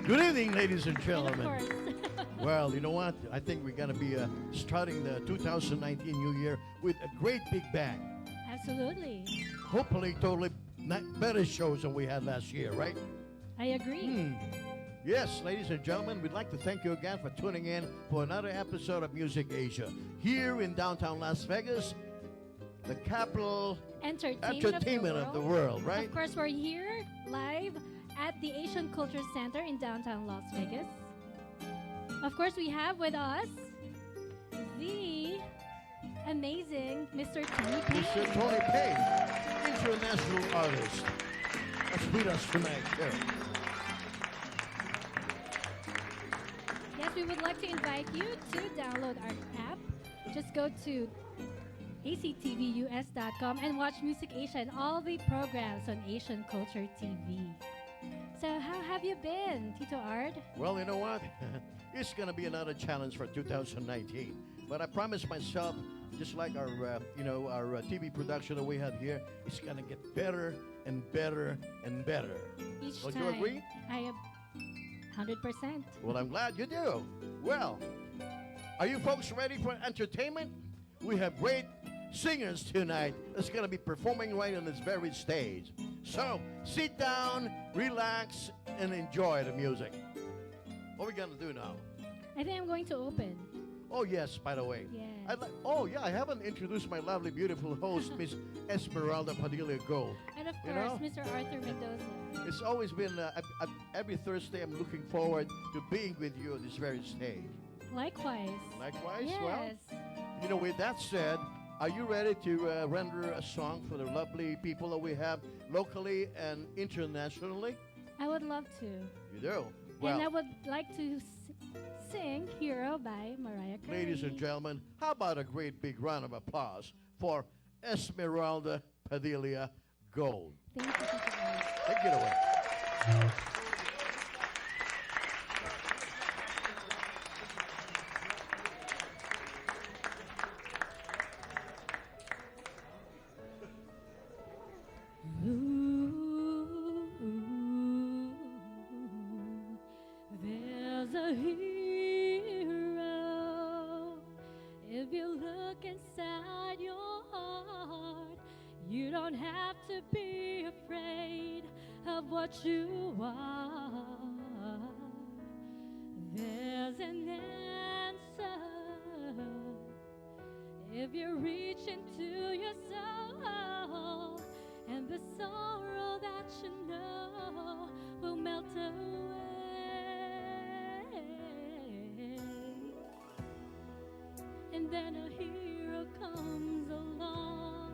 Good evening, ladies and And of gentlemen. course, Well, you know what? I think we're going to be starting the 2019 New Year with a great big bang. absolutely. Hopefully, totally better shows than we had last year, right? I agree. Yes, ladies and gentlemen, we'd like to thank you again for tuning in for another episode of Music Asia here in downtown Las Vegas, the capital entertainment of the world, right? Of course, we're here live at the Asian Culture Center in downtown Las Vegas. Of course, we have with us the amazing Mr. Tony Payne. Mr. Tony Payne, international artist, that's with us tonight. Here. Yes, we would like to invite you to download our app. Just go to actvus.com and watch Music Asia and all the programs on Asian Culture TV. So how have you been, Tito Ard? Well, you know what? It's going to be another challenge for 2019. But I promised myself, just like our TV production that we had here, it's going to get better and better and better. Each Don't time. you agree? I am 100%. Well, I'm glad you do. Well, are you folks ready for entertainment? We have great singers tonight that's going to be performing right on this very stage. So, sit down, relax, and enjoy the music. What are we going to do now? I think I'm going to open. Oh, yes, by the way. Yes. I haven't introduced my lovely, beautiful host, Miss Esmeraldapadillagould. And of You course, know? Mr. Arthur Mendoza. It's always been, every Thursday I'm looking forward to being with you on this very stage. Likewise. Likewise, Yes. well, with that said, are you ready to render a song for the lovely people that we have locally and internationally? I would love to. You do? And I Well, would like to sing Hero by Mariah Carey. ladies and gentlemen, how about a great big round of applause for Esmeralda Padilla Gold. Thank you, Tito Ard. Take it away. Ooh, there's a hero. If you look inside your heart, you don't have to be afraid of what you are. There's an answer if you reach into your soul, and the sorrow that you know will melt away. And then a hero comes along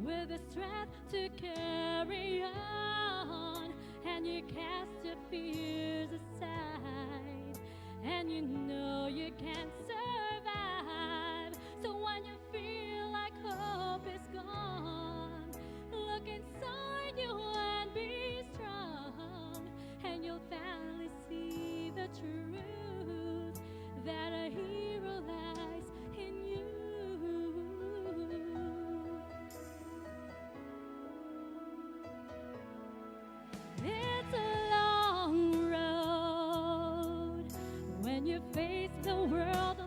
with the strength to carry on, and you cast your fears aside, and you know you can survive. So when you feel like hope is gone, look inside you and be strong, and you'll finally see the truth that a hero lies in you. It's a long road when you face the world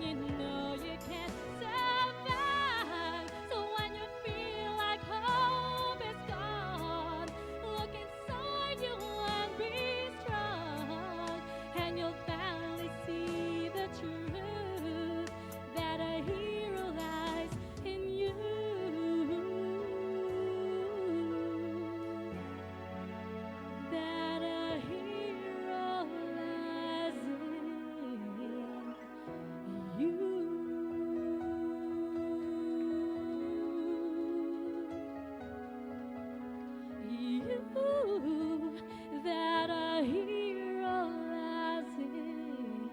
and you know you can't survive. So when you feel like hope is gone, look inside you and be strong, and you'll finally see the truth that a hero lies in you. That a hero lies in you. You, that a hero lies in you.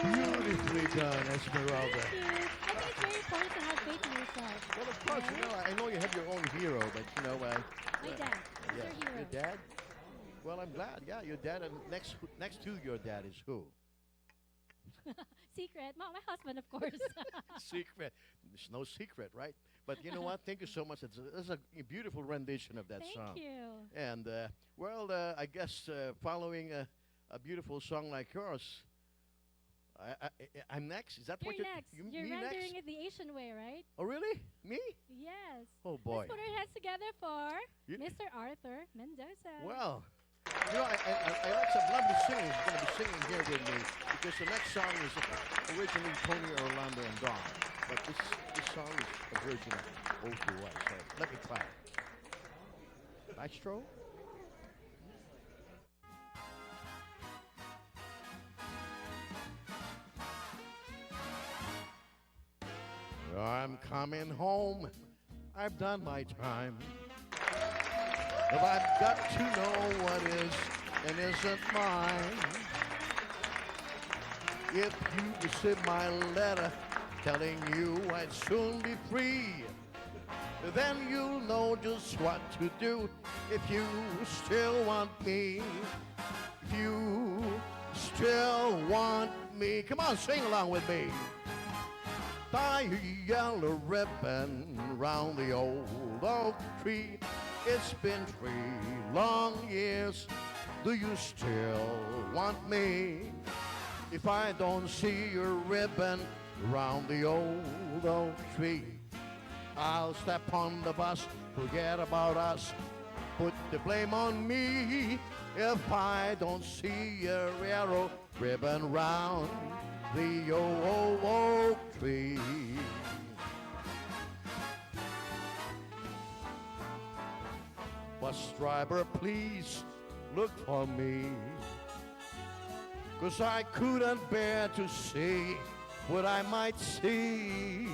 Beautifully done, Esmeralda. Thank you. I think it's very important to have faith in yourself. Well, of course, you know, I know you have your own hero, but you know, My dad. He's yeah, your hero. your dad. Well, I'm glad. Yeah, your dad, and next to your dad is who? Secret. My husband, of course. Secret. There's no secret, right? But you know what? Thank you so much. It's a beautiful rendition of that Thank song. you. And I guess following a beautiful song like yours, I'm next. Is that what You're next. You, You're me rendering next? it the Asian way, right? Oh, really? Me? Yes. Oh boy. Let's put our heads together for You- Mr. Arthur Mendoza. Well, you know, I like some lovely singers going to be singing here with me because the next song is originally Tony, Orlando, and Dawn. But this song is a version of both the way. So let me try it. Maestro? I'm coming home. I've done my time. But I've got to know what is and isn't mine. If you receive my letter telling you I'd soon be free, then you'll know just what to do if you still want me. If you still want me. Come on, sing along with me. Tie a yellow ribbon round the old oak tree. It's been 3 long years. Do you still want me? If I don't see your ribbon round the old oak tree, I'll step on the bus, forget about us, put the blame on me. If I don't see your yellow ribbon round the old oak tree. Bus driver, please look for me, 'cause I couldn't bear to see what I might see.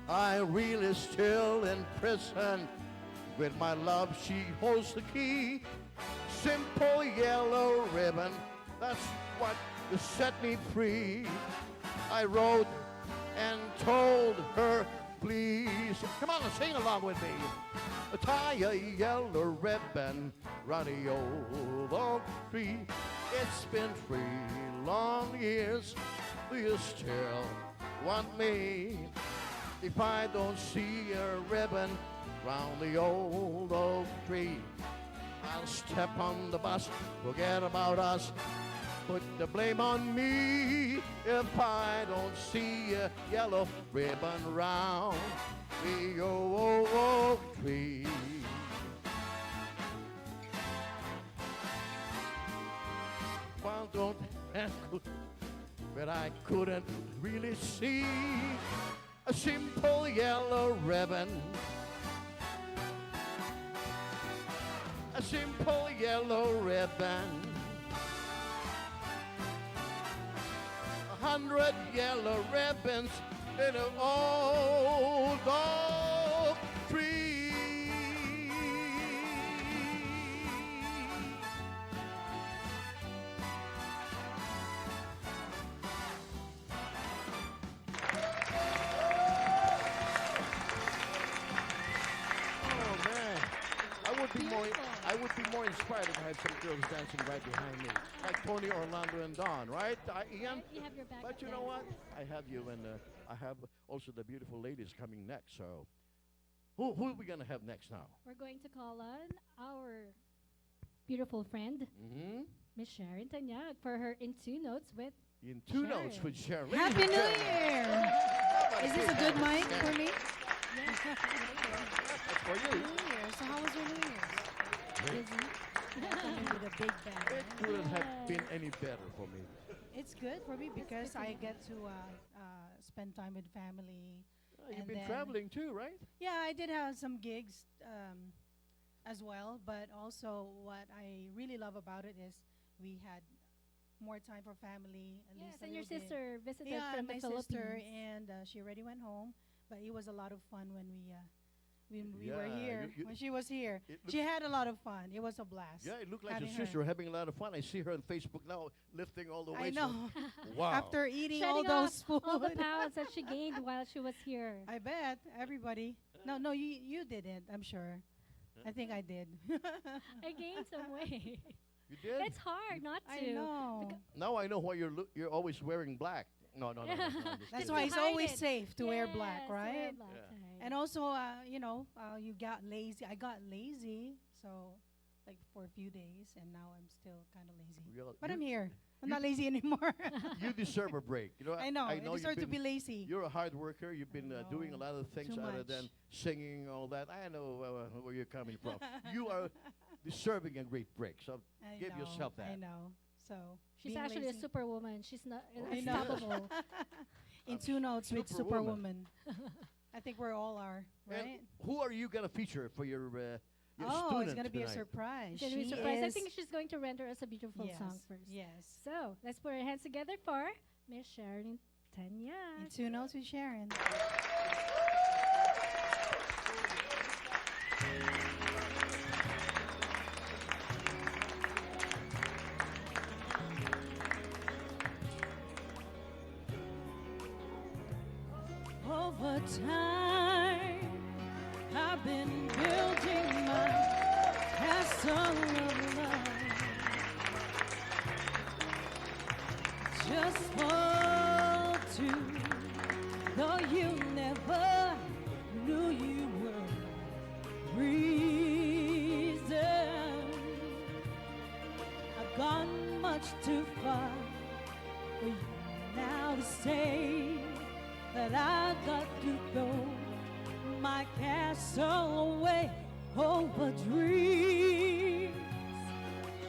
I really still in prison. With my love, she holds the key. Simple yellow ribbon, that's what set me free. I wrote and told her, please. Come on and sing along with me. Tie a yellow ribbon round the old oak tree. It's been 3 long years. Do you still want me? If I don't see a ribbon round the old oak tree, I'll step on the bus, forget about us, put the blame on me. If I don't see a yellow ribbon round the old oak tree. Well, don't but I couldn't really see a simple yellow ribbon. A simple yellow ribbon. 100 yellow ribbons in an old oak tree. Oh man, I would be more inspired if I had some girls dancing right behind me, like Tony, Orlando, and Dawn, right, Ian? You have your back. But you know what? I have you, and I have also the beautiful ladies coming next. So, who are we gonna have next now? We're going to call on our beautiful friend, Mm-hmm. Miss Sharon Tanyag, for her In Two Notes with In two notes Sharon. with Sharon. Happy Ladies and New gentlemen, Year! Is this a good mic for me? that's for you. New Year. So how was your New Year's? Busy. Definitely with a big bang. It couldn't have been any better for me. It's good for me because I get to spend time with family. You've And been then- traveling too, right? Yeah, I did have some gigs as well, but also what I really love about it is we had more time for family. At Yes, least a and your little bit. sister visited Yeah, from my the Philippines. sister, and she already went home. But it was a lot of fun when we were Yeah, here. you- When she was here, it she had a lot of fun. It was a blast. Yeah, it looked like your having her. sister having a lot of fun. I see her on Facebook now lifting all the I weights. know. Wow. After eating all Shedding those food, all the pounds that she gained while she was here. I bet everybody. No, you didn't. I'm sure. I think I did. I gained some weight. You did? It's hard not to. I know. Now I know why you're always wearing black. No, I'm just That's kidding. why To it's hide always it. safe to wear Yes, black, to wear right? black Yeah. tie. And also, you got lazy. I got lazy, so like for a few days, and now I'm still kind of lazy. Real- But you- I'm here. I'm you- not lazy anymore. You deserve a break. You know, I know. I you've deserve to been- be lazy. You're a hard worker. You've been I doing a know. lot of things Too other much. than singing all that. I know where you're coming from. You are deserving a great break. So I give know, yourself that. I know. So She's being actually a lazy- superwoman. She's not I know. unstoppable. in two notes with Superwoman. Superwoman. I think we're all are, And right? who are you gonna feature for your Oh, student it's gonna be a tonight? surprise. She's gonna be She surprised. I is- think she's going to render us a beautiful yes, song first. Yes. So let's put our hands together for Miss Sharon In Tanyag. two notes with Sharon. Over time, I've been building my castle of love just for two. Though you never knew you were reason, I've gone much too far for you now to say that I got to throw my castle away over dreams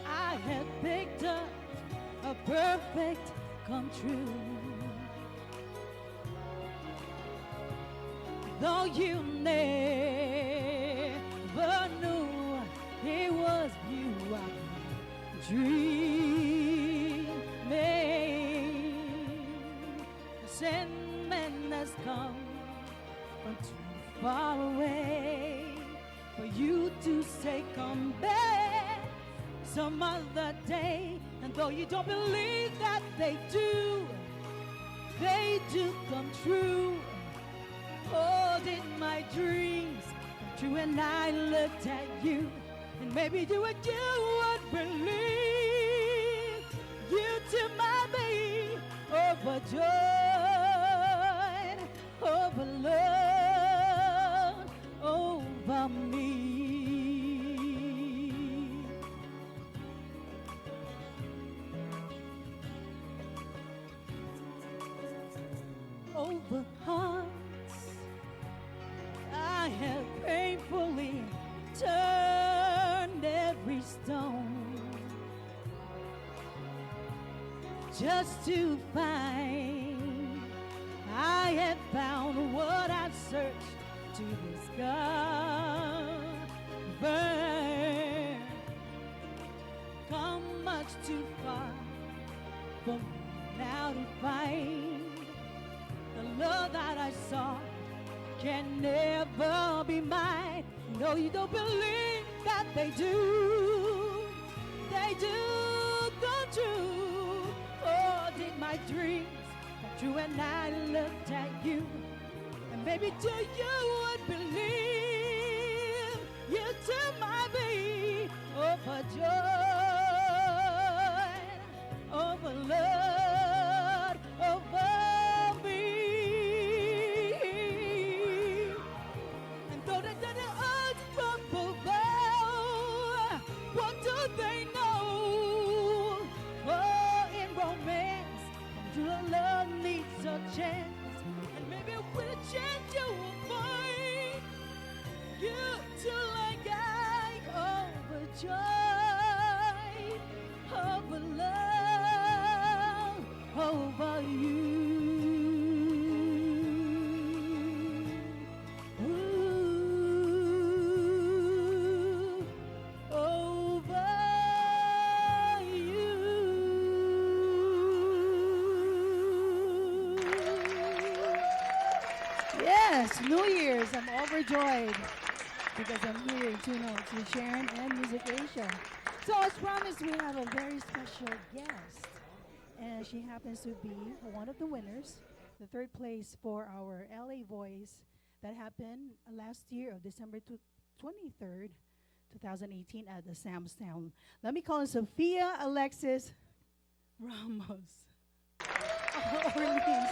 I had picked up a perfect come true. Though you never knew it was you I dreaming. Sandman has come from too far away for you to say come back some other day. And though you don't believe that they do come true. Oh, did my dreams come true? And I looked at you, and maybe you would believe. You took my baby overjoyed, overload over me. Over hearts I have painfully turned every stone just to find I have found what I've searched to discover. Come much too far for me now to find the love that I saw can never be mine. No, you don't believe that they do come true. Oh, did my dreams come true? And I looked at you, and maybe too you would believe. You took my baby overjoyed, overload over me. And though they did it all from below, what do they New Year's. I'm overjoyed because I'm here in Two Notes with Sharon and Music Asia. So as promised, we have a very special guest. And she happens to be one of the winners, the third place for our LA Voice that happened last year of December 23rd, 2018 at the Sam's Town. Let me call her Sophia Alexis Ramos. Orleans.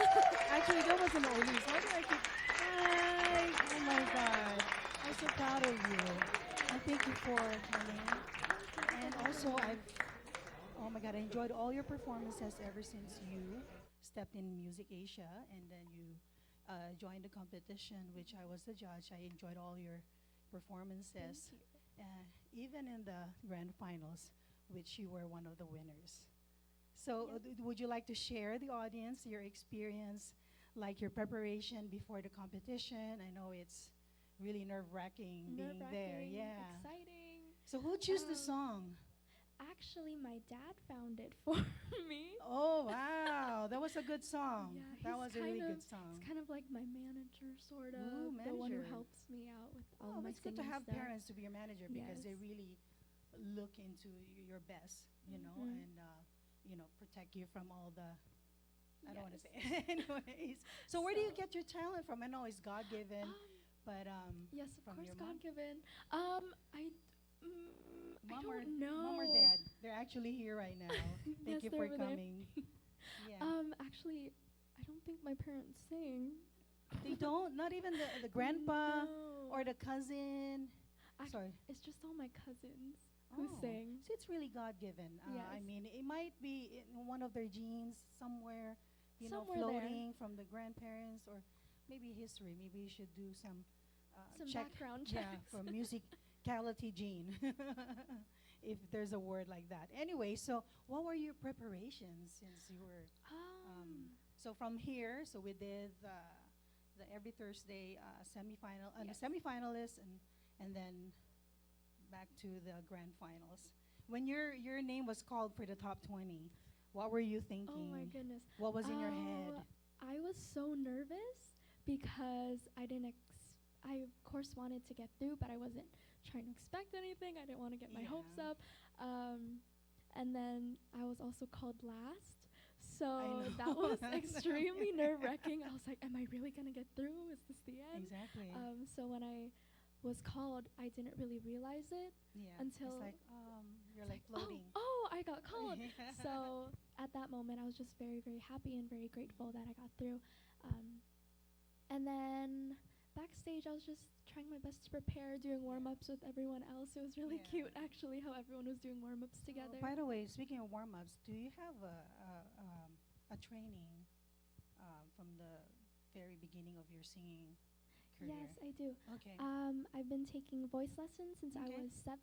Actually, that wasn't Orleans. Why did I keep... Hi. Oh my God. I'm so proud of you. And thank you for coming. And also, oh my God, I enjoyed all your performances ever since you stepped in Music Asia and then you joined the competition, which I was the judge. I enjoyed all your performances, even in the grand finals, which you were one of the winners. So would you like to share the audience your experience, like your preparation before the competition? I know it's really nerve-wracking being there. Yeah. Exciting. So who chose the song? Actually, my dad found it for me. Oh, wow. That was a good song. Yeah, that was a really good song. He's kind of like my manager, sort of. Ooh, the one who manager. helps me out with all my It's good to singing have stuff. parents to be your manager because they Yes. really look into your best, and protect you from all the. I don't want to say. Anyways, so where do you get your talent from? I know it's God given, but Yes, of from course, your mom? God given. I Mom don't know. Mom or dad? They're actually here right now. Thank Yes, you they're for over there. coming. Yeah. Actually, I don't think my parents sing. They don't. Not even the grandpa No. or the cousin. Sorry. It's just all my cousins who sing. So it's really God given. I Yes. mean, it might be in one of their genes somewhere, Somewhere there. floating from the grandparents or maybe history. Maybe you should do some check. Background Yeah, checks. for musicality gene, if there's a word like that. Anyway, so what were your preparations since you were? So from here, so we did the every Thursday semifinal, the Yes. semifinalists, and then back to the grand finals. When your name was called for the top 20, what were you thinking? Oh my goodness. What was in your head? I was so nervous because I of course wanted to get through, but I wasn't trying to expect anything. I didn't want to get my hopes Yeah. up. And then I was also called last. So know. that was extremely nerve-wracking. I was like, am I really going to get through? Is this the end? Exactly. So when I was called, I didn't really realize it. Yeah. until it's like you're It's like floating. Oh, I got called. Yeah. So at that moment, I was just very, very happy and very grateful that I got through. And then backstage, I was just trying my best to prepare, doing warm-ups with everyone else. It was really Yeah. cute, actually, how everyone was doing warm-ups together. By the way, speaking of warm-ups, do you have a training from the very beginning of your singing career? Yes, I do. Okay. I've been taking voice lessons since I Okay. was 7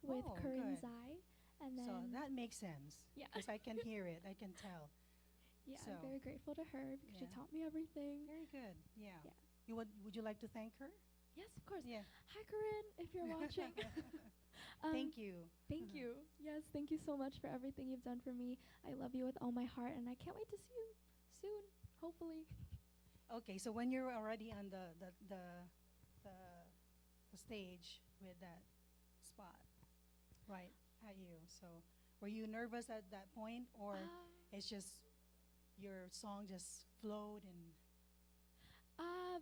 with Oh, Corinne good. Zai. And then, So that makes sense. Yeah. Because I can hear it. I can tell. yeah, so- I'm very grateful to her because she Yeah. taught me everything. Very good. Yeah. Yeah. Would you like to thank her? Yes, of course. Yeah. Hi, Corinne, if you're watching. Thank you. Thank you. Yes, thank you so much for everything you've done for me. I love you with all my heart, and I can't wait to see you soon, hopefully. Okay, so when you're already on the stage with that spot, right at you. So were you nervous at that point, or it's just your song just flowed and?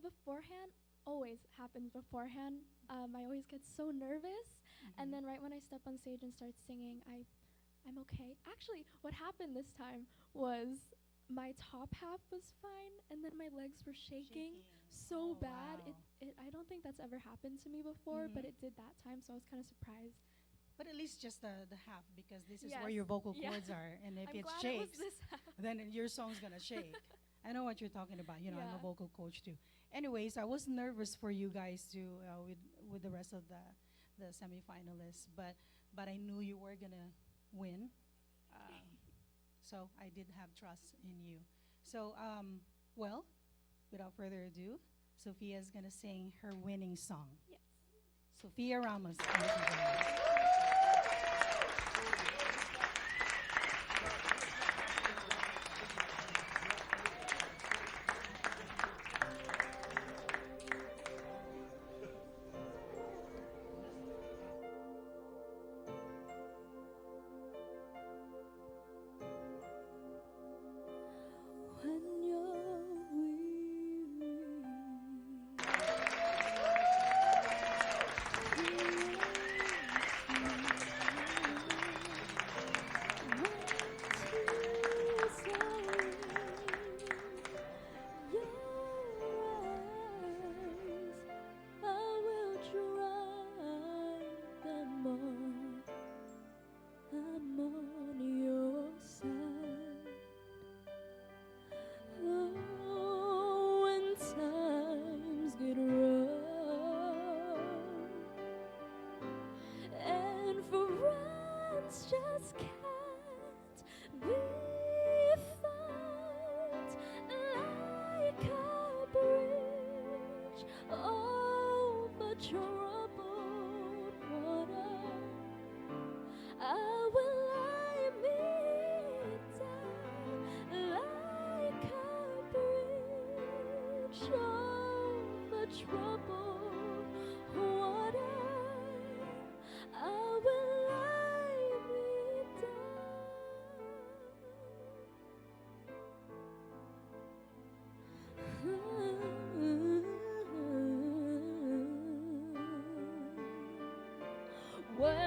Beforehand, always happens beforehand. I always get so nervous, and then right when I step on stage and start singing, I'm okay. Actually, what happened this time was my top half was fine, and then my legs were shaking so Oh, bad. wow. I don't think that's ever happened to me before, but Mhm. it did that time, so I was kind of surprised. But at least just the half, because this is Yes. where your vocal Yeah. cords are, and if I'm it glad shakes, it was this half. then your song's gonna shake. I know what you're talking about. I'm a Yeah. vocal coach too. Anyways, I was nervous for you guys too with the rest of the semifinalists, but I knew you were gonna win. So I did have trust in you. So well, without further ado, Sophia's gonna sing her winning song. Yes. Sophia Ramos. ladies and gentlemen.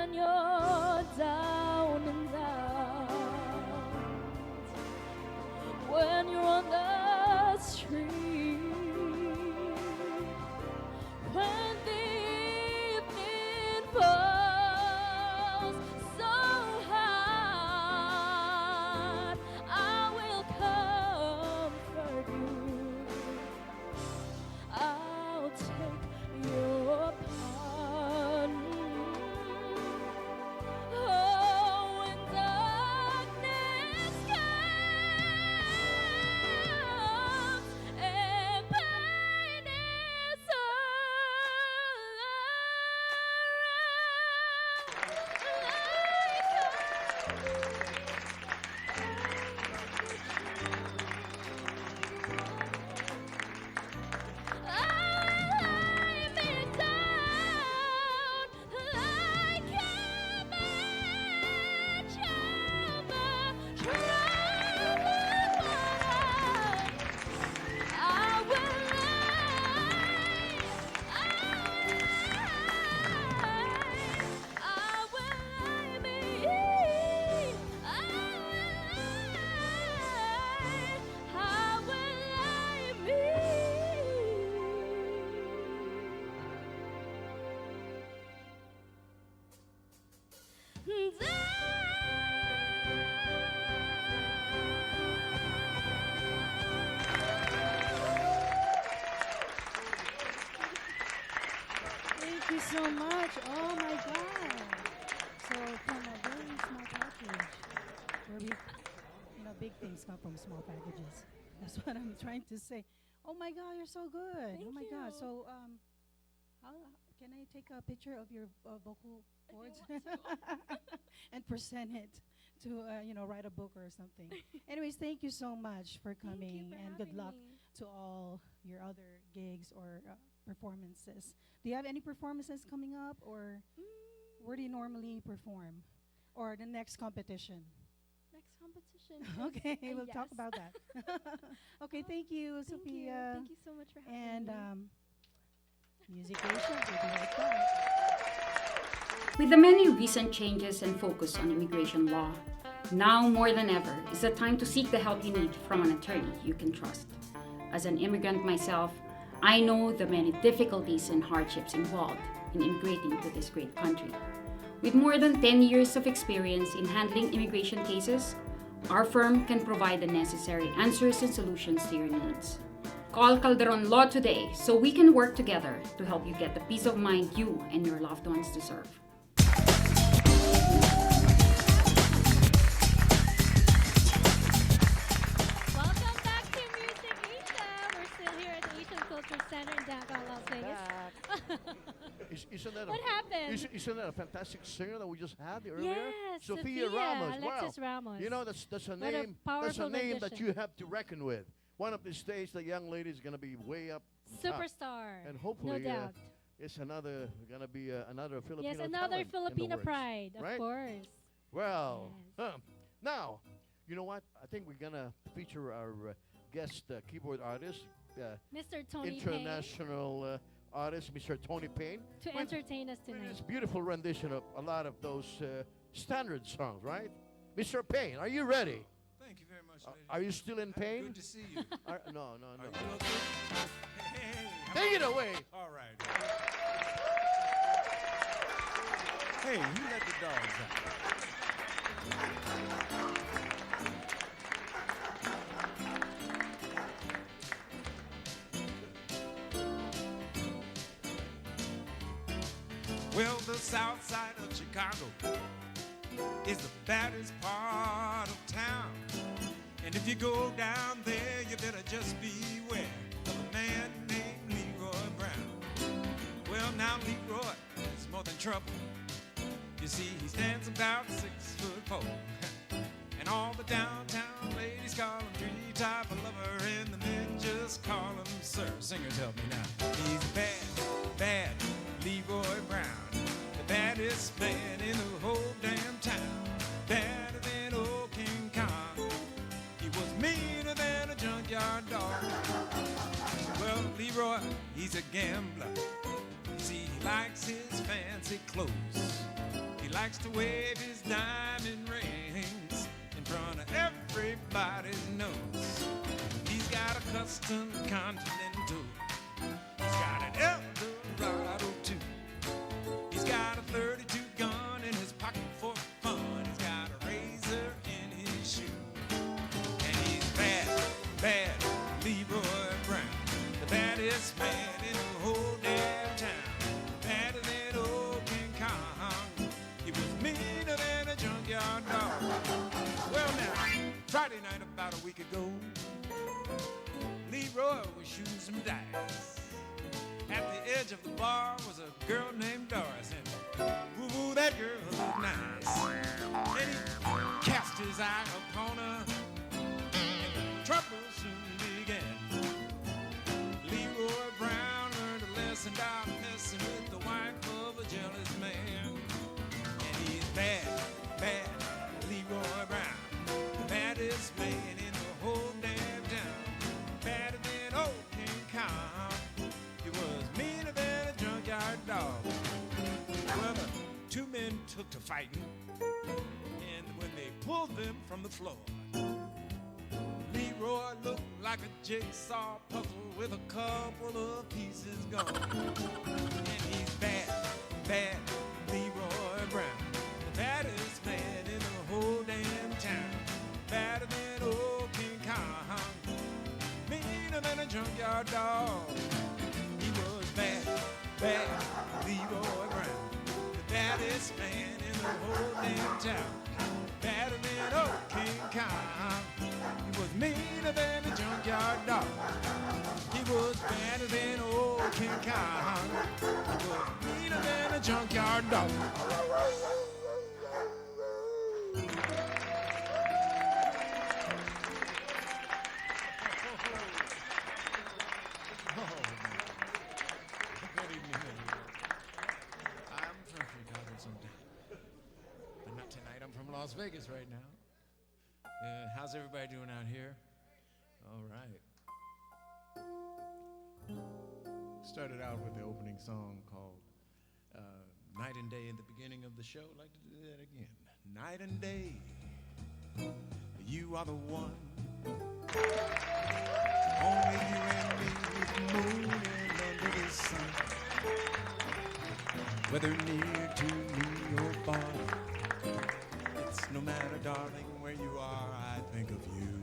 when you're down and out, when you're on the street, when the evening falls so hard, I will comfort you. I'll take your part. Oh, when darkness comes and pain is all lay me down like a troubled water. I will lay me. Thank you so much. Oh my God. So from a very small package, where we, big things come from small packages. That's what I'm trying to say. Oh my God, you're so good. Oh my Thank God. you. So how can I take a picture of your vocal cords and present it to write a book or something? Anyways, thank you so much for Thank you coming for and good having luck me. to all your other gigs or performances. Do you have any performances coming up, or where do you normally perform, or the next competition? Next competition. Okay, we'll talk yes. about that. Okay, thank you, Thank you. Sophia. Thank you so much for having And me. Music Asia, we'll be right back. With the many recent changes and focus on immigration law, now more than ever is the time to seek the help you need from an attorney you can trust. As an immigrant myself, I know the many difficulties and hardships involved in immigrating to this great country. With more than 10 years of experience in handling immigration cases, our firm can provide the necessary answers and solutions to your needs. Call Calderon Law today so we can work together to help you get the peace of mind you and your loved ones deserve. Welcome back to Music Asia. We're still here at the Asian Culture Center in downtown Las Vegas. Isn't that What happened? Isn't that a fantastic singer that we just had earlier? Yes, Sophia Ramos. Alexis Wow. Ramos. You know, that's a What a name. That's a powerful name that rendition. you have to reckon with. One of these days, the young lady is gonna be way up top. Superstar. And hopefully, no doubt. it's another gonna be another Filipino Yes, another talent in the Filipino works, pride, of right? course. Well, Yes. now, you know what? I think we're gonna feature our guest keyboard artist, Mr. Tony Payne, international artist, Mr. Tony Payne, to with- entertain us with tonight. this beautiful rendition of a lot of those standard songs, right? Mr. Payne, are you ready? Thank you very much, ladies. Are you still in pain? Good to see you. No. Are you okay? Hey, how Take it about- away. All right. Hey, who let the dogs out? Well, the south side of Chicago is the baddest part of town. And if you go down there, you better just beware of a man named Leroy Brown. Well, now Leroy is more than trouble. You see, he stands about 6'4", and all the downtown ladies call him tree-top lover, and the men just call him sir. Singers, help me now. He's bad, bad Leroy Brown, the baddest man in the whole damn town, badder than old King Kong. He was meaner than a junkyard dog. Well, Leroy, he's a gambler. You see, he likes his fancy clothes. He likes to wave his diamond rings in front of everybody's nose. He's got a custom Continental. He's got an Eldorado too. He's got a 32 gun in his pocket for fun. He's got a razor in his shoe. And he's bad, bad Leroy Brown, the baddest man in the whole damn town. Badder than old King Kong. He was meaner than a junkyard dog. Well now, Friday night about a week ago, Leroy was shooting some dice. At the edge of the bar was a girl named Doris, and woo-woo, that girl looked nice. And he cast his eye upon her, and the trouble soon began. Leroy Brown learned a lesson about messing with the wife of a jealous man. And he's bad, bad Leroy Brown, the baddest man in the whole damn town. Badder than old King Kong. He was meaner than a junkyard dog. Well, the two men took to fighting, and when they pulled them from the floor, Leroy looked like a jigsaw puzzle with a couple of pieces gone. And he's bad, bad Leroy Brown, the baddest man in the whole damn town. Badder than old King Kong, meaner than a junkyard dog. He was bad, bad Leroy Brown, the baddest man in the whole damn town. Badder than old King Kong. He was meaner than a junkyard dog. He was badder than old King Kong. He was meaner than a junkyard dog. Good evening, everyone. I'm from Chicago sometime, but not tonight. I'm from Las Vegas right now. How's everybody doing out here? All right. Started out with the opening song called Night and Day at the beginning of the show. I'd like to do that again. Night and day, you are the one. Only you and me with the moon and under the sun. Whether near to me or far, it's no matter, darling, where you are, I think of you.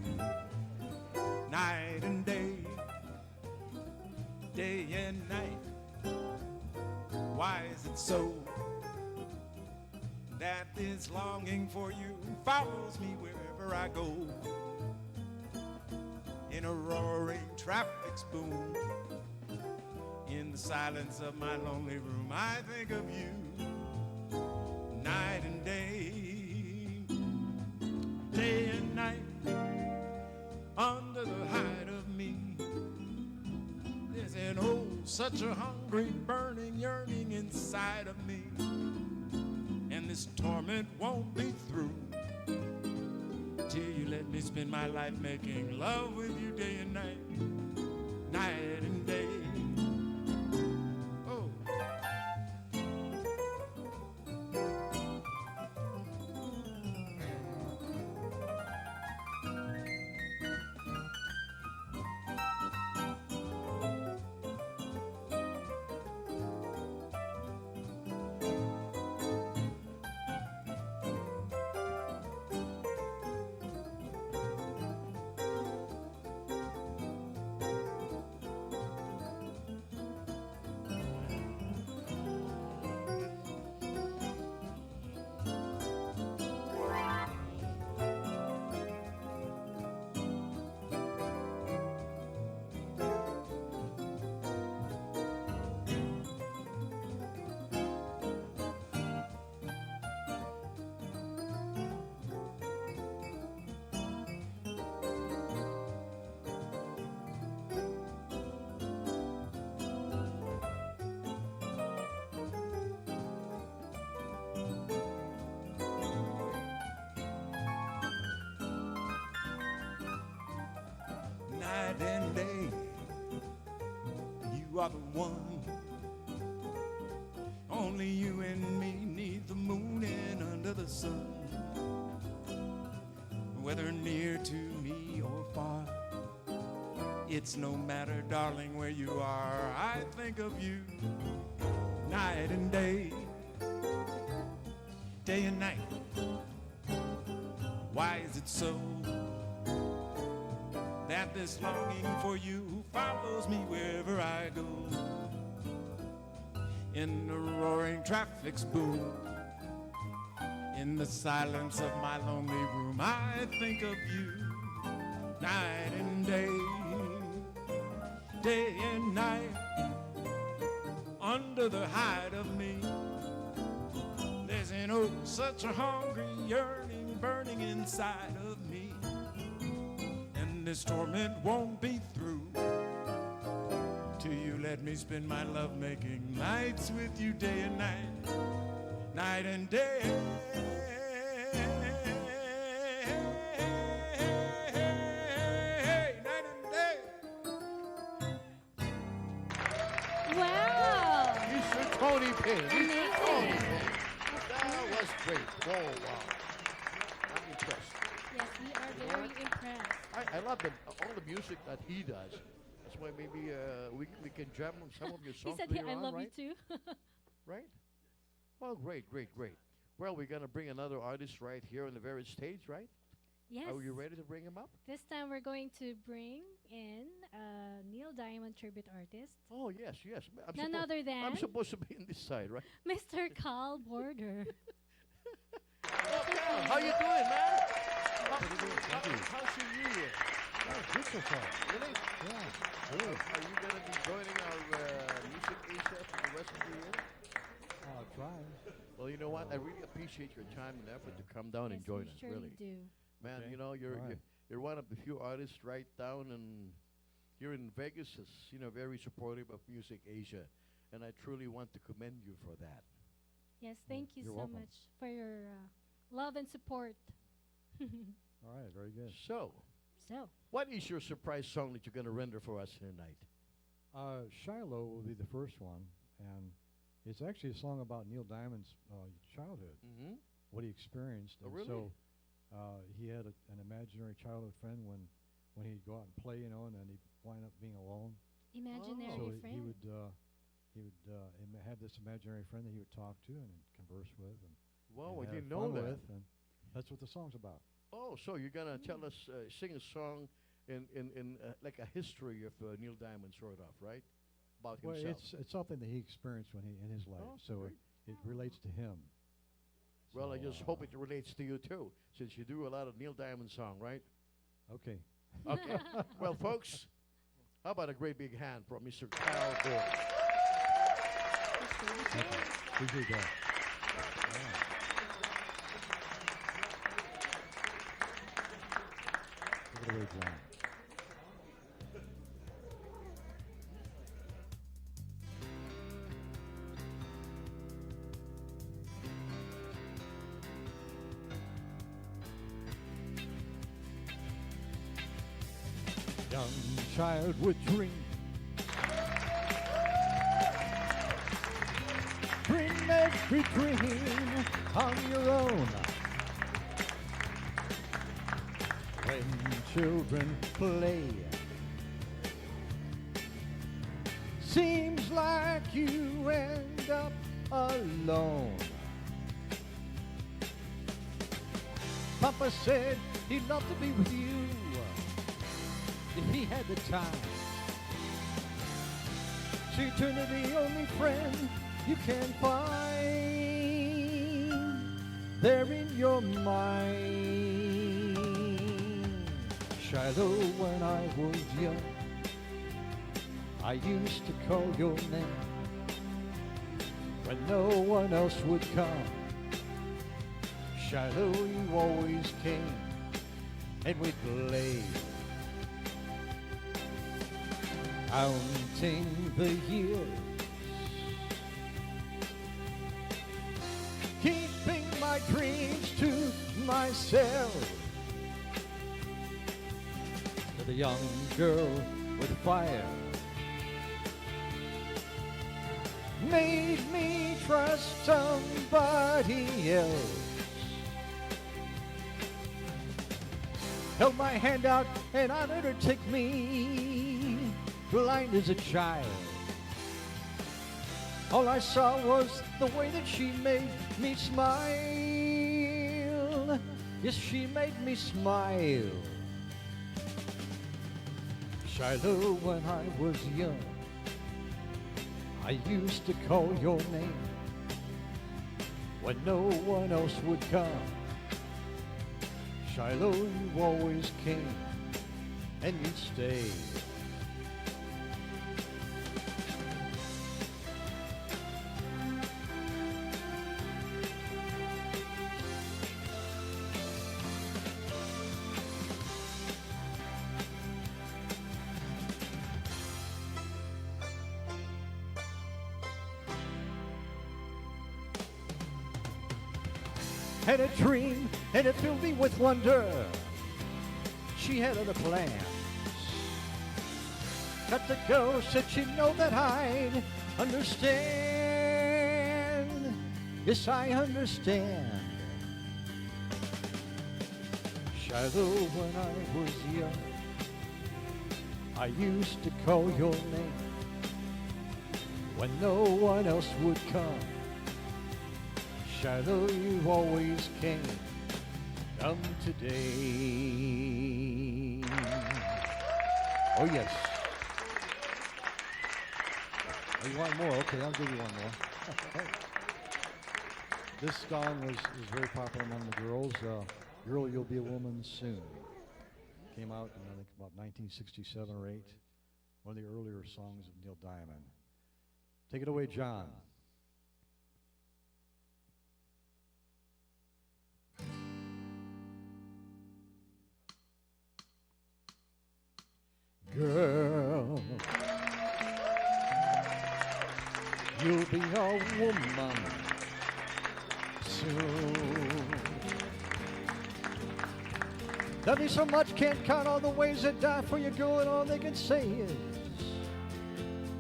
Night and day, day and night. Why is it so that this longing for you follows me wherever I go? In a roaring traffic spoon, in the silence of my lonely room, I think of you. Night and day, day and night, under the hide of me. There's an such a hungry, burning yearning inside of me. And this torment won't be through till you let me spend my life making love with you day and night, night and day. Oh. Night and day, you are the one. Only you and me need the moon the sun. Whether near to me or far, it's no matter, darling, where you are. I think of you night and day, day and night. Why is it so that this longing for you follows me wherever I go? In the roaring traffic's boom, in the silence of my lonely room, I think of you night and day, day and night. Under the hide of me, there's an oh such a hungry yearning burning inside of me, and this torment won't be through till you let me spend my love-making nights with you day and night, night and day. Night and day. Wow! Mr. Tony Payne. Mr. Tony Payne. That was great. Whoa, wow. I'm impressed. Yes, we are very impressed. I love all the music that he does. That's why maybe we can jam on some of your He songs said, later I on, love right? you too. Right? Oh, great, great, great. Well, we're going to bring another artist right here on the very stage, right? Yes. Are you ready to bring him up? This time we're going to bring in Neil Diamond tribute artist, Oh, yes, yes. none other I'm than supposed to be on this side, right? Mr. Carl Border. Oh, Cal, how you doing, man? Pretty good, thank you. How's your New Year? Oh, good so far. Really? Yeah. Are you going to be joining our Music Asia for the rest of the year? I'll try. Well, you know what? I really appreciate your time and effort to come down and Yes, join we us, surely really. do. Man, Okay. you know, you're All right. you're one of the few artists right down, and you're in Vegas is, very supportive of Music Asia, and I truly want to commend you for that. Yes, thank you you're so welcome. much for your love and support. All right, very good. So, So, what is your surprise song that you're going to render for us tonight? Shiloh will be the first one, and it's actually a song about Neil Diamond's childhood, Mm-hmm. what he experienced. Oh, And really? So he had an imaginary childhood friend when he'd go out and play, and then he'd wind up being alone. imaginary So friend. he would have this imaginary friend that he would talk to and converse with, and Wow, and I have didn't know fun that. with, and that's what the song's about. Oh, so you're going to tell us, sing a song in like a history of Neil Diamond, sort of, right? About Well, himself. it's something that he experienced when he in his life, Oh, so great. it relates to him. Well, I So, just hope it relates to you, too, since you do a lot of Neil Diamond song, right? Okay. Okay. Well, folks, how about a great big hand from Mr. Carl Border? Appreciate that. Yeah. Take it away, John. Young child would dream every dream on your own. When children play, seems like you end up alone. Papa said he'd love to be with you if he had the time. She turned to the only friend you can find there in your mind. Shiloh, when I was young, I used to call your name when no one else would come. Shiloh, you always came and we'd play, counting the years, keeping my dreams to myself. To the young girl with fire made me trust somebody else. held my hand out and I let her take me, blind as a child. All I saw was the way that she made me smile. Yes, she made me smile. Shiloh, when I was young, I used to call your name when no one else would come. Shiloh, you always came and you'd stay. Had a dream and it filled me with wonder. She had other plans. Got to go, said she'd know that I'd understand. Yes, I understand. Shiloh, when I was young, I used to call your name when no one else would come. Shiloh, you always came. Come today. Oh, yes. Oh, you want more? Okay, I'll give you one more. This song is very popular among the girls. Girl, You'll Be a Woman Soon. Came out in, I think, about 1967 or 8. One of the earlier songs of Neil Diamond. Take it away, John. Girl, you'll be a woman soon. Love you so much, can't count all the ways that die for you, girl, and all they can say is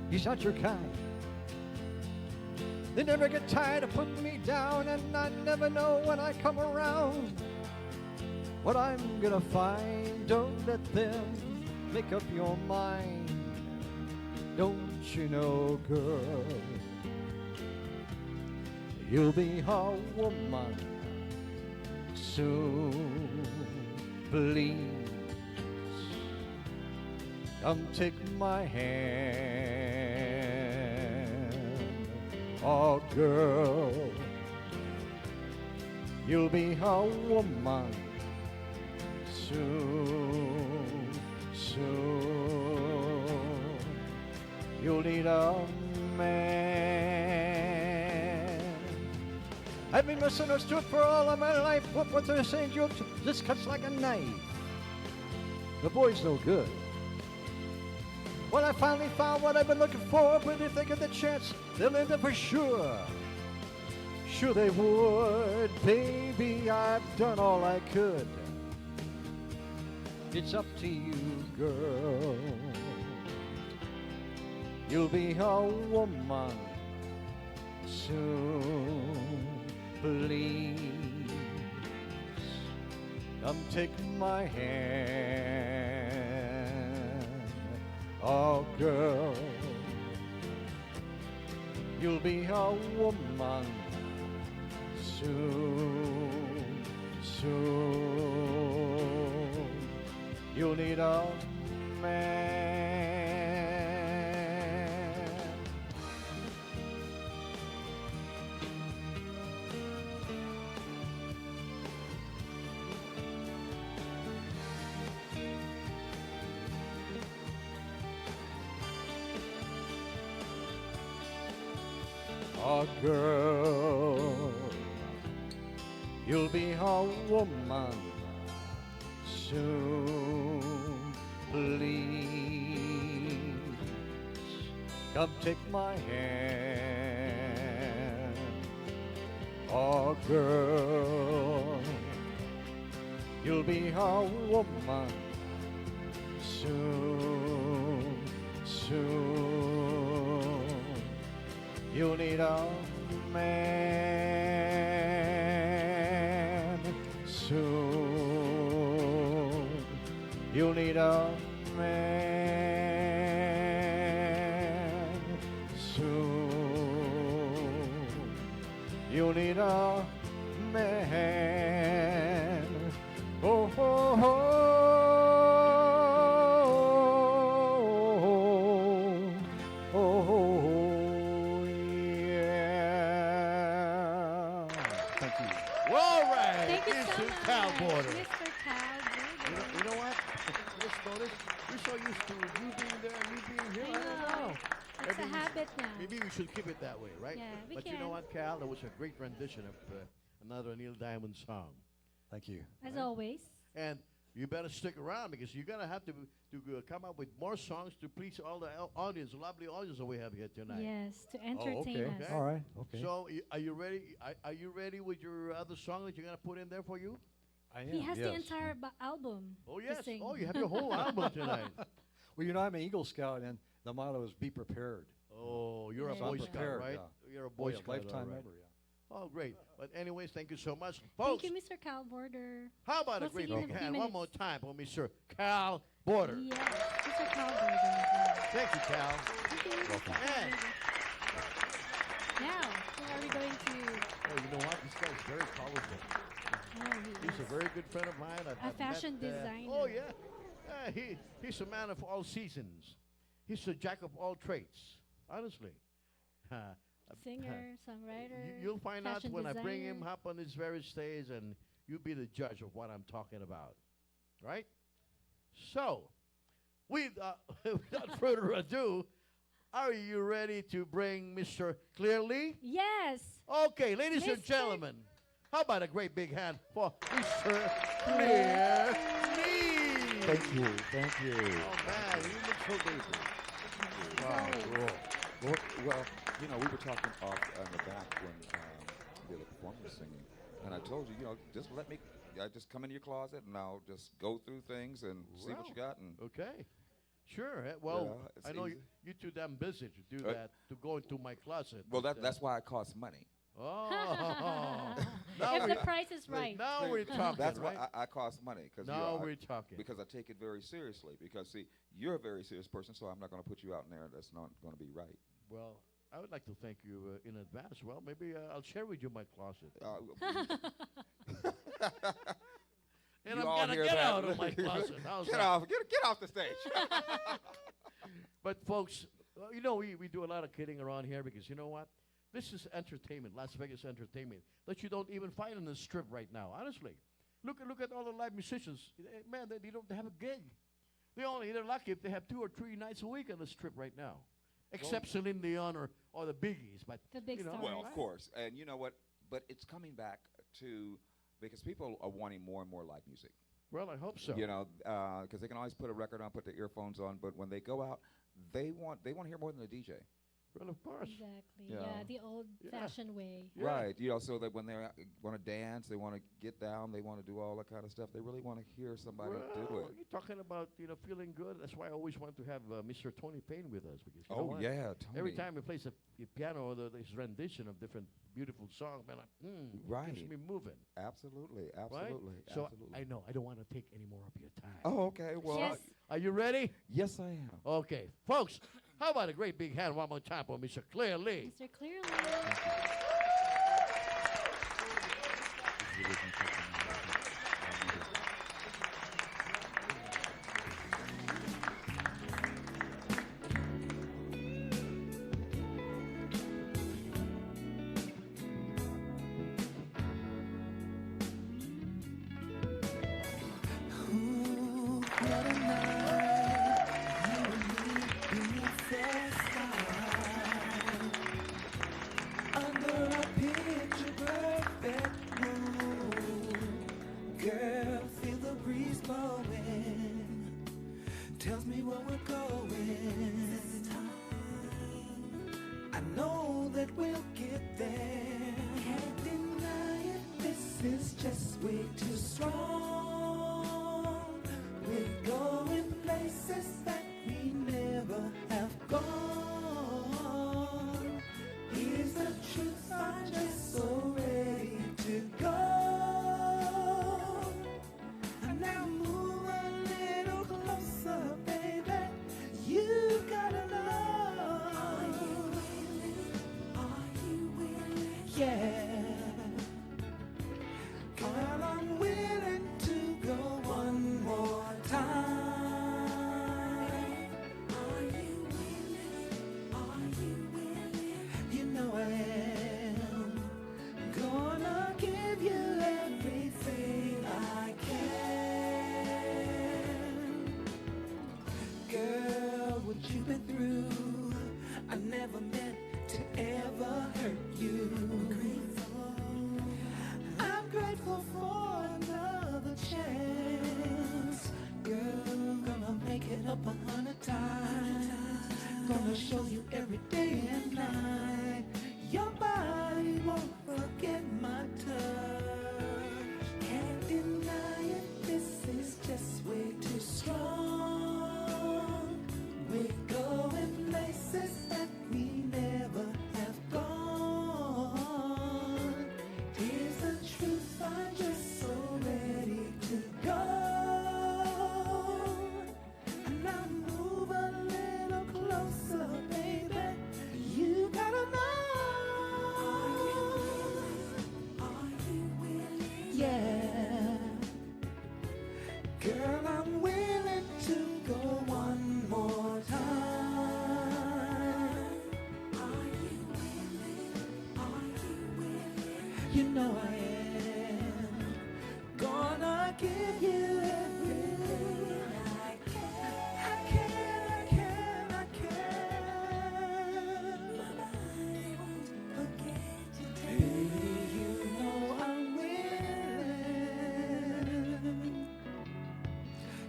he's not your kind. They never get tired of putting me down, and I never know when I come around what I'm gonna find. Don't let them make up your mind. Don't you know, girl, you'll be a woman soon. Please, come take my hand. Oh, girl, you'll be a woman soon. Soon, you'll need a man. I've been misunderstood for all of my life. What they're saying, jokes, this cuts like a knife. The boy's no good. When I finally found what I've been looking for, but if they get the chance, they'll end up for sure. Sure they would, baby, I've done all I could. It's up to you, girl. You'll be a woman soon. Please, come take my hand. Oh, girl, you'll be a woman soon. Soon, you'll need a man. A girl, you'll be a woman soon. Please, come take my hand. Oh, girl, you'll be a woman soon. Soon, you'll need a man soon. You'll need a man soon. You'll need a man. Oh, oh, oh, oh, yeah. Thank you. Well, all right. Thank you This so is much, Cal Border. Mr. Cal Border. You know what? Let's notice. We're so used to you being there and me being here. I don't know. It's a Maybe we habit now. Maybe we should keep it that way, right? Yeah, we But you can. know what, Cal? That was a great rendition of another Neil Diamond song. Thank you. As always. And you better stick around because you're gonna have to come up with more songs to please all the audience, lovely audience that we have here tonight. Yes, to entertain Okay. us. Okay. All right. Okay. So are you ready? Are you ready with your other song that you're gonna put in there for you? I am. He has the yes. entire album. Oh to yes. sing. Oh, you have your whole album tonight. Well, you know, I'm an Eagle Scout, and the motto is "Be prepared." Oh, you're a Yeah. Boy I'm Scout, prepared, right? yeah. You're a Oh, Boy yeah, Scout, all lifetime right. member. Yeah. Oh, great. But anyways, thank you so much, folks. Thank you, Mr. Cal Border. How about a We'll see great you in big a few hand one more minutes. time for Mr. Cal Border? Yes, Mr. Cal Border. Thank you, Cal. Thank you, Mr. Welcome. Cal And- Border. Now, who are we going to? Oh, you know what? This guy's very colorful. Oh, He's a very good friend of mine. I've fashion met, designer. Oh, yeah. He's a man of all seasons. He's a jack of all trades, honestly. Singer, songwriter. You'll find out fashion when I bring him designer. up on this very stage, and you'll be the judge of what I'm talking about. Right? So, without further ado, are you ready to bring Mr. Clearly? Yes. Okay, ladies and Mr. gentlemen, how about a great big hand for Mr. Clearly? Thank you. Thank you. Oh, man, you look so busy. Wow. Well, you know, we were talking off in the back when the other performer was singing, and I told you, just let me, just come into your closet and I'll just go through things and see what you got. And Okay. Sure. Well, Yeah, it's I know easy. you're too damn busy to do that, to go into my closet. well, but, that's why it costs money. Oh. Now If the we're- price is right. Now we're talking, That's right? why I cost money Now we're talking. because I take it very seriously. Because see, you're a very serious person, so I'm not going to put you out in there. That's not going to be right. Well, I would like to thank you in advance. Well, maybe I'll share with you my closet. And You I'm all gonna hear get that? out of my closet. How's Get that? off! Get off the stage! But folks, we do a lot of kidding around here because you know what? This is entertainment, Las Vegas entertainment, that you don't even find on the strip right now. Honestly, look at all the live musicians. Man, they don't have a gig. They're lucky if they have 2 or 3 nights a week on the strip right now, except Celine Dion or the biggies. But The big you know, stars. Well, right? of course, and you know what? But it's coming back to because people are wanting more and more live music. Well, I hope so. You know, because they can always put a record on, put their earphones on, but when they go out, they want to hear more than a DJ. Well, of course. Exactly. Yeah. Yeah, the old-fashioned way. Yeah. Right. You know, so that when they want to dance, they want to get down, they want to do all that kind of stuff. They really want to hear somebody do Well, it. you're talking about feeling good. That's why I always want to have Mr. Tony Payne with us because you know Oh what? yeah, Tony. Every time he plays a piano or his rendition of different beautiful songs, man, Right. keeps me moving. Absolutely, Right? absolutely, So absolutely. I know I don't want to take any more of your time. Oh, okay. Well, Yes. Are you ready? yes, I am. Okay, folks. How about a great big hand one more time for Mr. Claire Lee? Mr. Clearly. Under a picture perfect moon, girl, feel the breeze blowing. Tells me where we're going. I know that we'll get there. Can't deny it. This is just way too strong. We're going places that we never have gone. Here's the truth, I'm just so ready to go. And now move a little couple hundred times. Gonna show you every day and night. Your body won't forget my touch. Can't deny it, this is just way too strong. We're going places that we never have gone. Here's the truth, I'm just so ready to go. And now move a little closer, baby. You gotta know. Are you willing? Yeah. Girl, I'm willing to go one more time. Are you willing? Are you willing? You know I am. Gonna give you everything I can. I can. Baby, you know I'm willing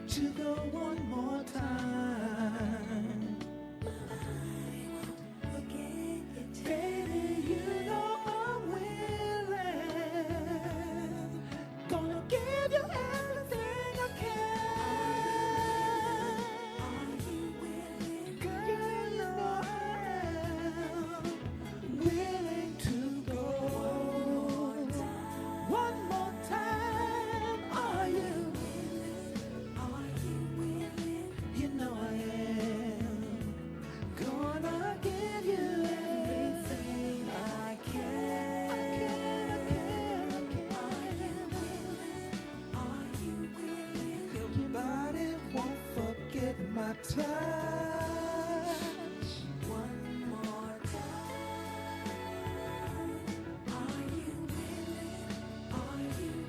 to go one more time. Baby, you know I'm willing. Gonna give you everything I can. Girl, you know I'm willing to go one more time. Are you? You know I am. Gonna give you everything I can. Your body won't forget my touch. One more time. Are you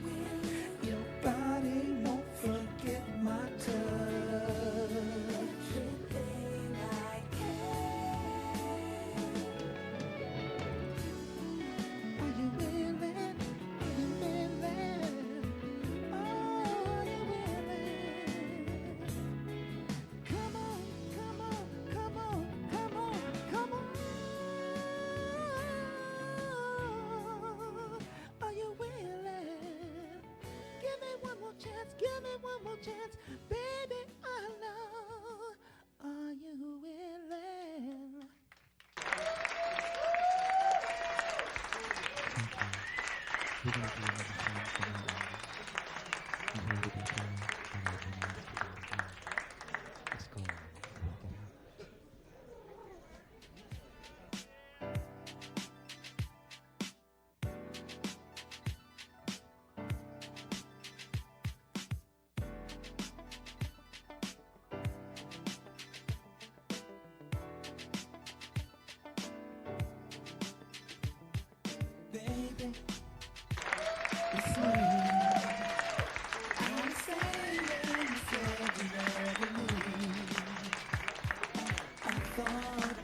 willing? Your body won't forget my touch. Everything I can. Are you willing? Are you willing? Are you willing? Come on, come on, come on, come on, come on. Are you willing? Give me one more chance, give me one more chance, baby, I know. Are you willing? Baby, it's me. I'm saying you said you never knew. I thought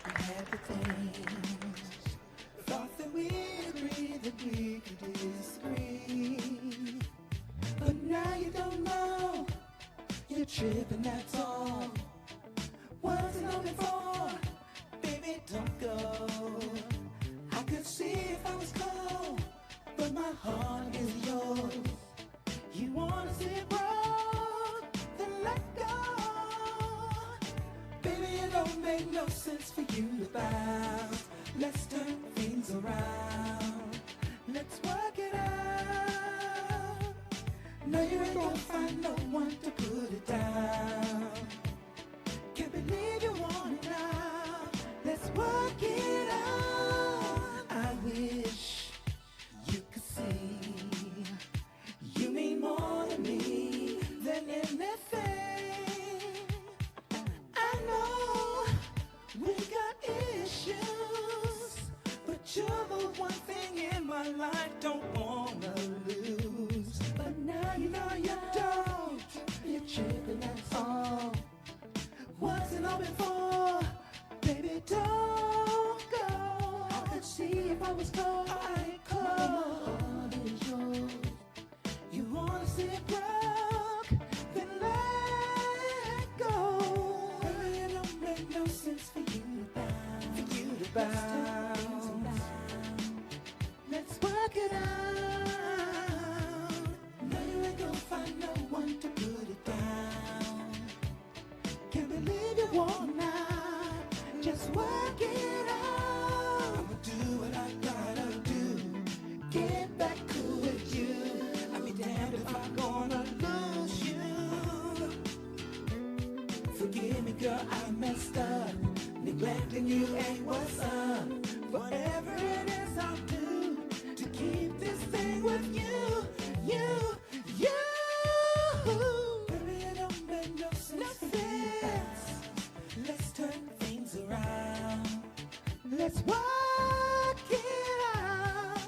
we had the things. Thought that we agreed that we could disagree. But now you don't know. You're tripping, that's all. Wasn't on before. Baby, don't go. I could see if I was cold, but my heart is yours. You wanna see it broke, then let go. Baby, it don't make no sense for you to bounce. Let's turn things around. Let's work it out. No, you ain't gonna find no one to put it down. Can't believe you want it now. Let's work it out. I wish you could see you mean more to me than anything. I know we got issues, but you're the one thing in my life don't wanna lose. But now you know you don't. messed up. Neglecting you ain't what's up. Whatever it is I'll do to keep this thing with you, you. Baby, it don't make no sense. Let's turn things around. Let's work it out.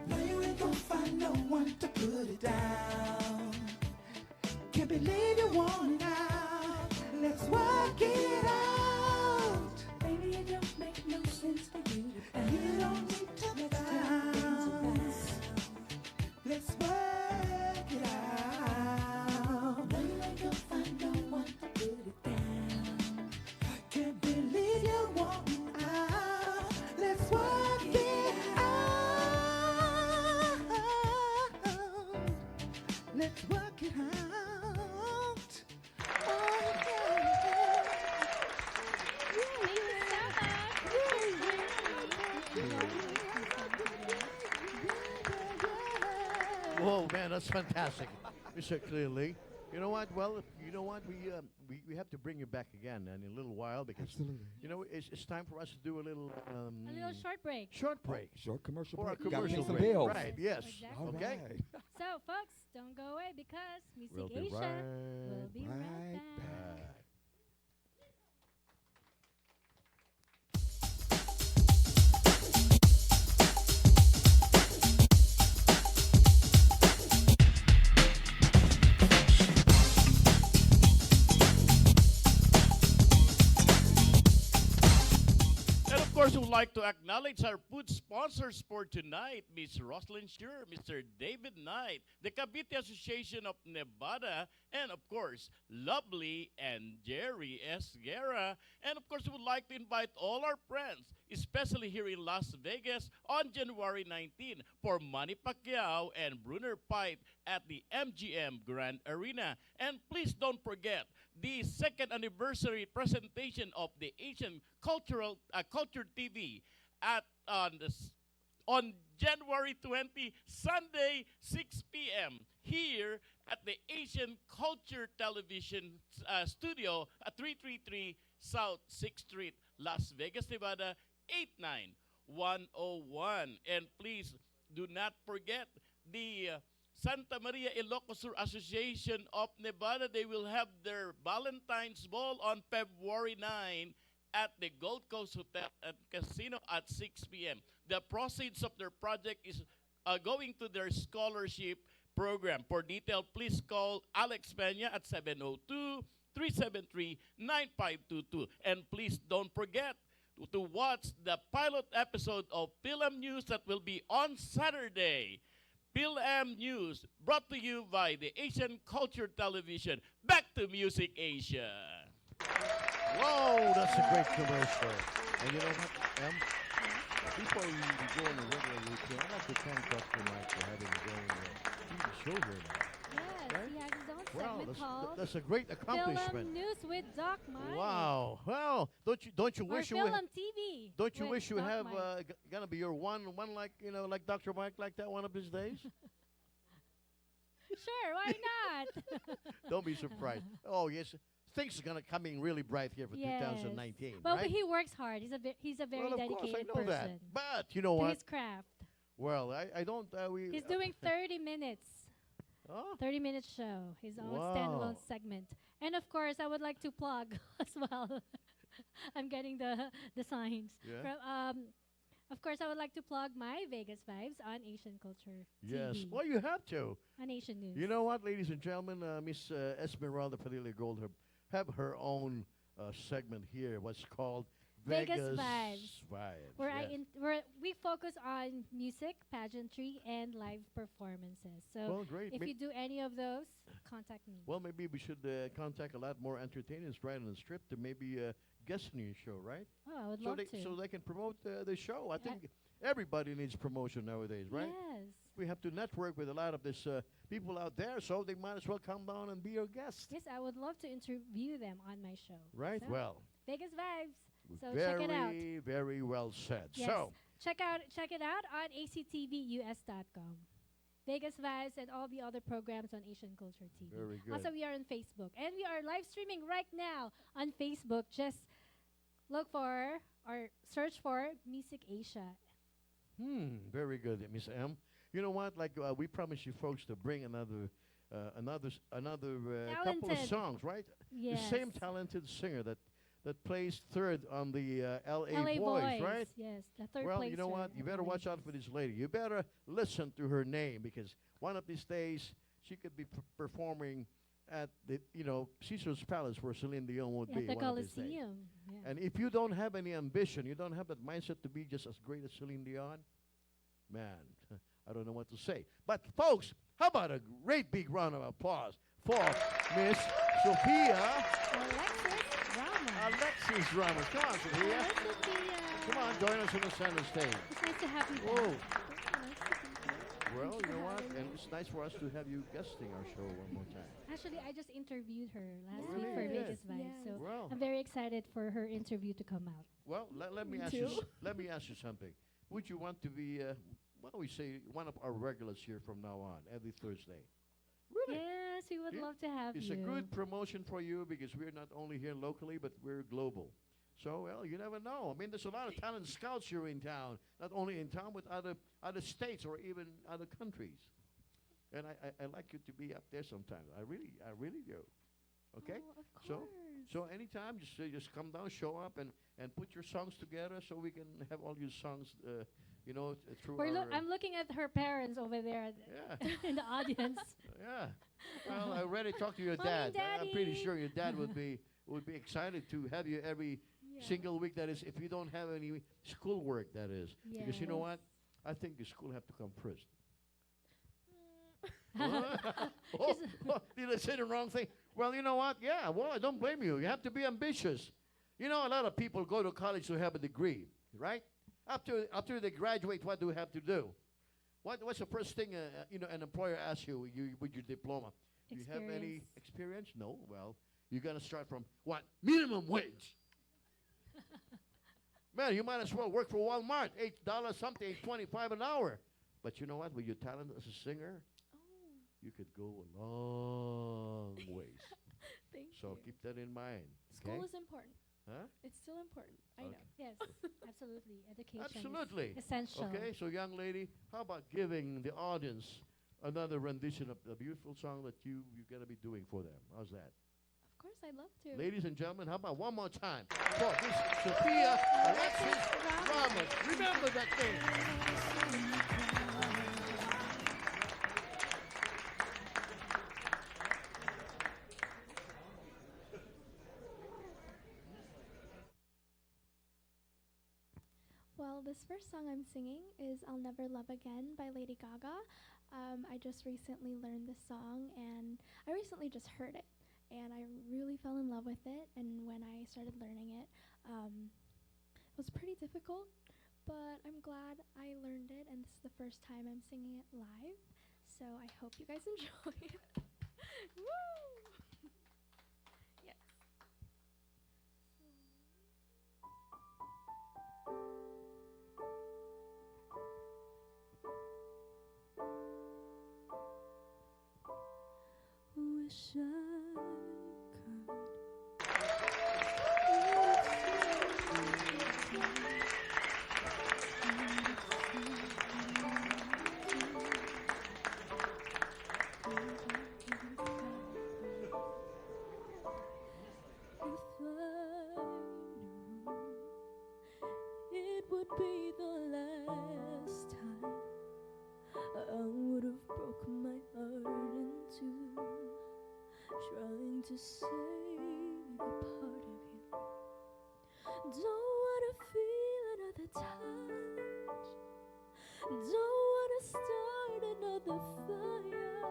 No, you ain't gonna find no one to put it down. Can't believe you want now. Let's work it out. Baby, it don't make no sense for you to bounce. You don't need to bounce. Let's work it out. No, you ain't gonna find no one to put it down. Can't believe you want out. Let's work it out. Let's work it out. Oh, yeah. Whoa, man, that's fantastic, Mr. Clearly. You know what? Well, you know what? We have to bring you back again in a little while because Absolutely. you know it's time for us to do a little A little short break. short break Short commercial for our break. Gotta pay commercial some break. bills. Right? Yes. Exactly. All Okay. right. So, folks, don't go away because Music We'll be Asia right will be right right back. back. And of course, we would like to acknowledge our food sponsors for tonight, Ms. Roslyn Shure, Mr. David Knight, the Cavite Association of Nevada, and of course, Lovely and Jerry S. Guerra. And of course, we would like to invite all our friends, especially here in Las Vegas on January 19 for Manny Pacquiao and Brunner Fight at the MGM Grand Arena. And please don't forget the second anniversary presentation of the Asian Culture TV at on January 20, Sunday, 6 p.m. here at the Asian Culture Television Studio at 333 South 6th Street, Las Vegas, Nevada, 89101. And please do not forget the Santa Maria Ilocos Sur Association of Nevada. They will have their Valentine's Ball on February 9 at the Gold Coast Hotel and Casino at 6 p.m. The proceeds of their project is going to their scholarship program. For detail, please call Alex Peña at 702-373-9522. And please don't forget to watch the pilot episode of Film News that will be on Saturday. Film News, brought to you by the Asian Culture Television. Back to Music Asia. Whoa, that's a great commercial. And you know what, Em? Before we go on a regular routine, I'd like to thank Dr. Mike for having his own TV show here now. Yes, Right? he has his own Wow, segment called that's a great accomplishment. Film News with Doc Mike. Wow. Well, don't you Or wish you Film would, TV. don't you with wish you Doc have Mike. gonna be your one like like Dr. Mike like that one of his days? Sure, why not? Don't be surprised. Oh yes, things are gonna coming really bright here for Yes. 2019, Well, right? but he works hard. He's a very well, of dedicated course I know person that. But you know to what? his craft. Well, I don't. We. He's doing 30 minutes. Oh, 30-minute show, his own Wow. standalone segment. And of course, I would like to plug as well. I'm getting the signs. Yeah. Of course, I would like to plug my Vegas Vibes on Asian Culture yes. TV, Well, you have to. on Asian News. You know what, ladies and gentlemen, Miss Esmeralda Padilla-Gould have her own segment here. What's called Vegas Vibes. Where yes. we focus on music, pageantry, and live performances. So Well, great. if you do any of those, contact me. Well, maybe we should contact a lot more entertainers right on the strip to maybe guest in your show, right? Oh, I would So love they to. so they can promote the show. I think everybody needs promotion nowadays, right? Yes. We have to network with a lot of this people out there, so they might as well come down and be your guest, Yes, I would love to interview them on my show. right? So, Well, Vegas Vibes. So very, check it out. very well said. Yes. So, Check it out on actvus.com. Vegas Vibes and all the other programs on Asian Culture TV. very good. Also, we are on Facebook. And we are live streaming right now on Facebook. Just look for or search for Music Asia. Very good, Miss M. You know what? Like we promised you folks to bring another couple of Talented. songs, right? Yes. The same talented singer that plays third on the L.A. LA Boys, right? Yes, the third Well, place. you know what? You better watch out for this lady. You better listen to her name because one of these days she could be performing at the Caesar's Palace where Celine Dion would be At the one of these days. Coliseum. Yeah. And if you don't have any ambition, you don't have that mindset to be just as great as Celine Dion, man, I don't know what to say. But folks, how about a great big round of applause for Miss Sophia Alexis Ramos. Come on, Sophia. Hi, Sophia. Come on, join us on the center stage. It's nice to have you Whoa. back. Nice to be here. Well, Thank you know what? for having And me. it's nice for us to have you guesting our show one more time. Actually, I just interviewed her last Really? week for You Vegas did? Vibes, so Well, I'm very excited for her interview to come out. well, let me Me ask you. too. Let me ask you something. Would you want to be, why don't we say, one of our regulars here from now on, every Thursday? Really? Yes, we would Yeah. love to have It's you. a good promotion for you because we're not only here locally, but we're global. So, well, you never know. I mean, there's a lot of talented scouts here in town, not only in town, but other states or even other countries. And I like you to be up there sometime. I really do. Okay? Oh, of So- course. So anytime, just come down, show up, and put your songs together so we can have all your songs, through our... I'm looking at her parents over there yeah. in the audience. Yeah. Well, I already talked to your Mommy, dad. I'm pretty Daddy. sure your dad would be excited to have you every single week. That is, if you don't have any schoolwork, that is, because you know what? I think your school have to come first. Did I say the wrong thing? Well, you know what? Yeah. Well, I don't blame you. You have to be ambitious. You know, a lot of people go to college to have a degree, right? After they graduate, what do we have to do? What's the first thing an employer asks you with your diploma? Do you have any experience? No. Well, you're gonna start from what? Minimum wage. Man, you might as well work for Walmart, $8 something, $8.25 an hour. But you know what? With your talent as a singer, you could go a long ways. Thank So you. keep that in mind. School Okay? is important. Huh? It's still important. I Okay. know. Yes, absolutely. Education Absolutely. is essential. Okay, so young lady, how about giving the audience another rendition of the beautiful song that you're going to be doing for them? How's that? Of course, I'd love to. Ladies and gentlemen, how about one more time for Miss Sophia Alexis Ramos. Remember that name. Well, this first song I'm singing is I'll Never Love Again by Lady Gaga. I just recently learned this song, and I recently just heard it, and I really fell in love with it. And when I started learning it, it was pretty difficult, but I'm glad I learned it, and this is the first time I'm singing it live, so I hope you guys enjoy it. Woo! Yes. Wish I it would be the last time I would have broken my heart in two, trying to save a part of you. Don't wanna feel another touch, don't wanna start another fire,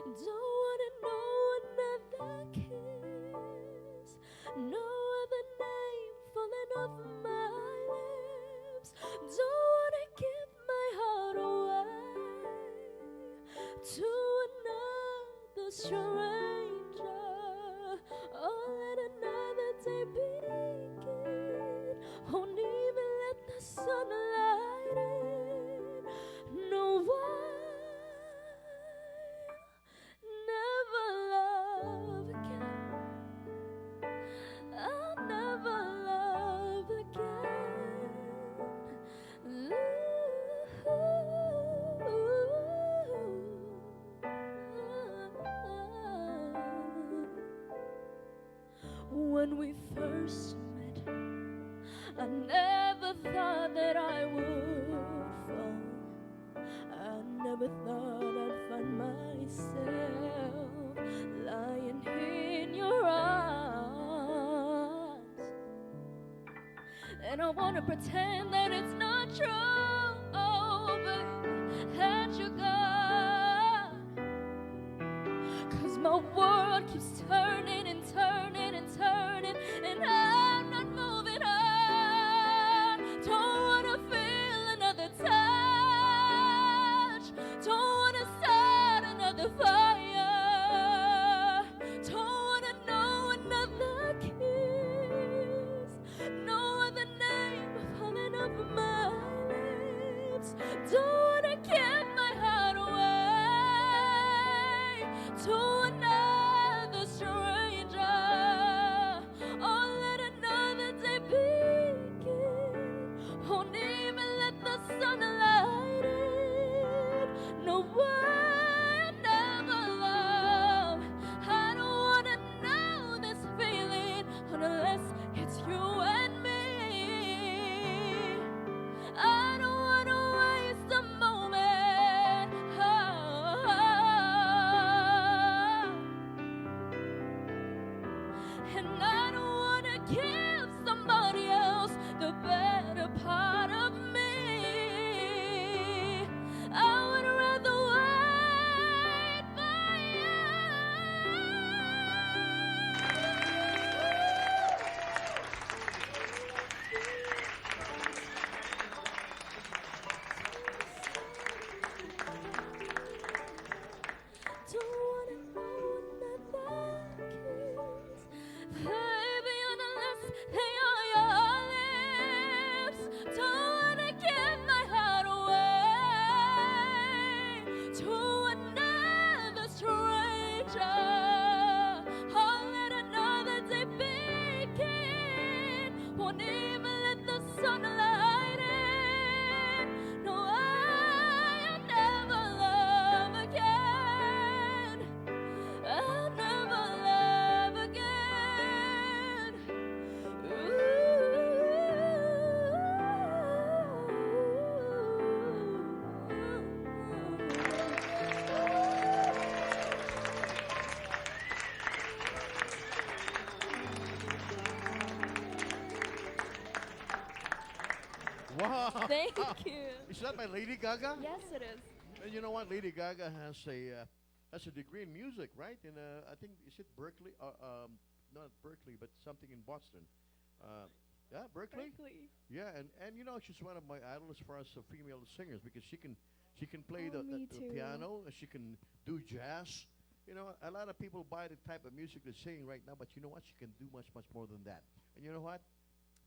don't wanna know another kiss, no other name falling off my lips. Don't wanna give my heart away to another stranger, or let another day begin. Won't even let the sunlight in. No, I never love when we first met, I never thought that I would fall. I never thought I'd find myself lying in your arms. And I wanna pretend that it's not true, oh baby, that you're gone. 'Cause my world keeps turning and turning and turning, and I'm not moving on. Don't wanna feel another touch, don't wanna start another fire, don't wanna know another kiss, no other name falling over my lips. Don't wanna give my heart away to another stranger, or let another day begin. Won't even let the sunlight in. No way, I'll never love. I don't wanna know this feeling unless it's you and me. I don't wanna waste a moment. And I don't wanna give somebody else the better part of me. I would rather wait for you. Don't wanna know another kiss, baby, unless they are your lips. Don't wanna give my heart away to another stranger, or let another day begin. Won't even let the sunlight in. No, I'll never love again. I'll never love again. Wow. Thank you. Is that by Lady Gaga? Yes, it is. And you know what? Lady Gaga has a degree in music, right? In I think is it Berkeley? Not Berkeley, but something in Boston. Yeah, Berkeley. Yeah, and you know she's one of my idols as far as female singers because she can play Oh, me the too. piano. She can do jazz. You know, a lot of people buy the type of music they're singing right now, but you know what? She can do much more than that. And you know what?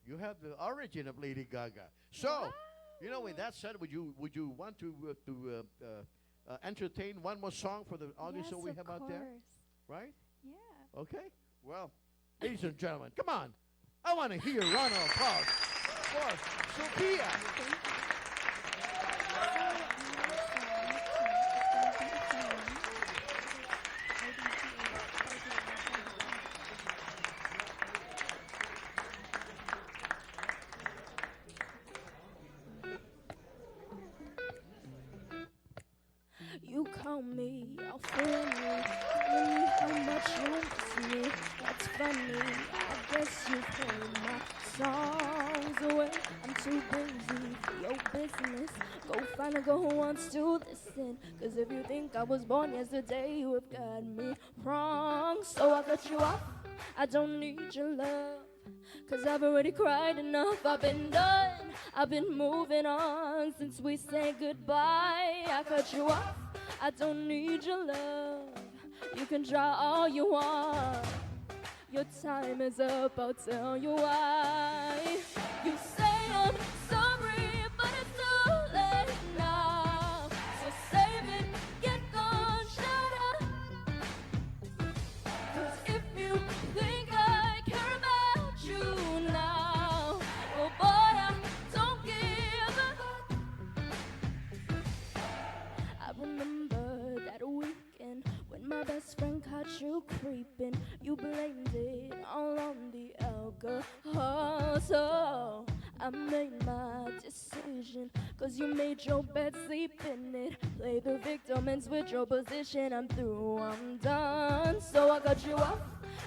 You have the origin of Lady Gaga. So, you know, with that said, would you want to entertain one more song for the audience that we Yes, have of out there? course. Right? Yeah. Okay. Well, ladies and gentlemen, come on. I want to hear round of applause for Sophia. You call me all friendly, tell me how much you miss me. That's funny, I guess you've heard my songs away. I'm too busy for your business. Go find a girl who wants to listen. 'Cause if you think I was born yesterday, you have got me wrong. So I cut you off, I don't need your love. 'Cause I've already cried enough, I've been done. I've been moving on since we said goodbye. I cut you off, I don't need your love. You can try all you want. Your time is up, I'll tell you why. You say I'm sorry, but it's too late now. So save it, get gone, shut up. 'Cause if you think I care about you now, oh boy, I don't give a fuck. I remember that weekend when my best friend caught you creeping. sleeping. You blamed it all on the alcohol. So I made my decision, 'cause you made your bed, sleep in it. Play the victim and switch your position. I'm through, I'm done. So I cut you off.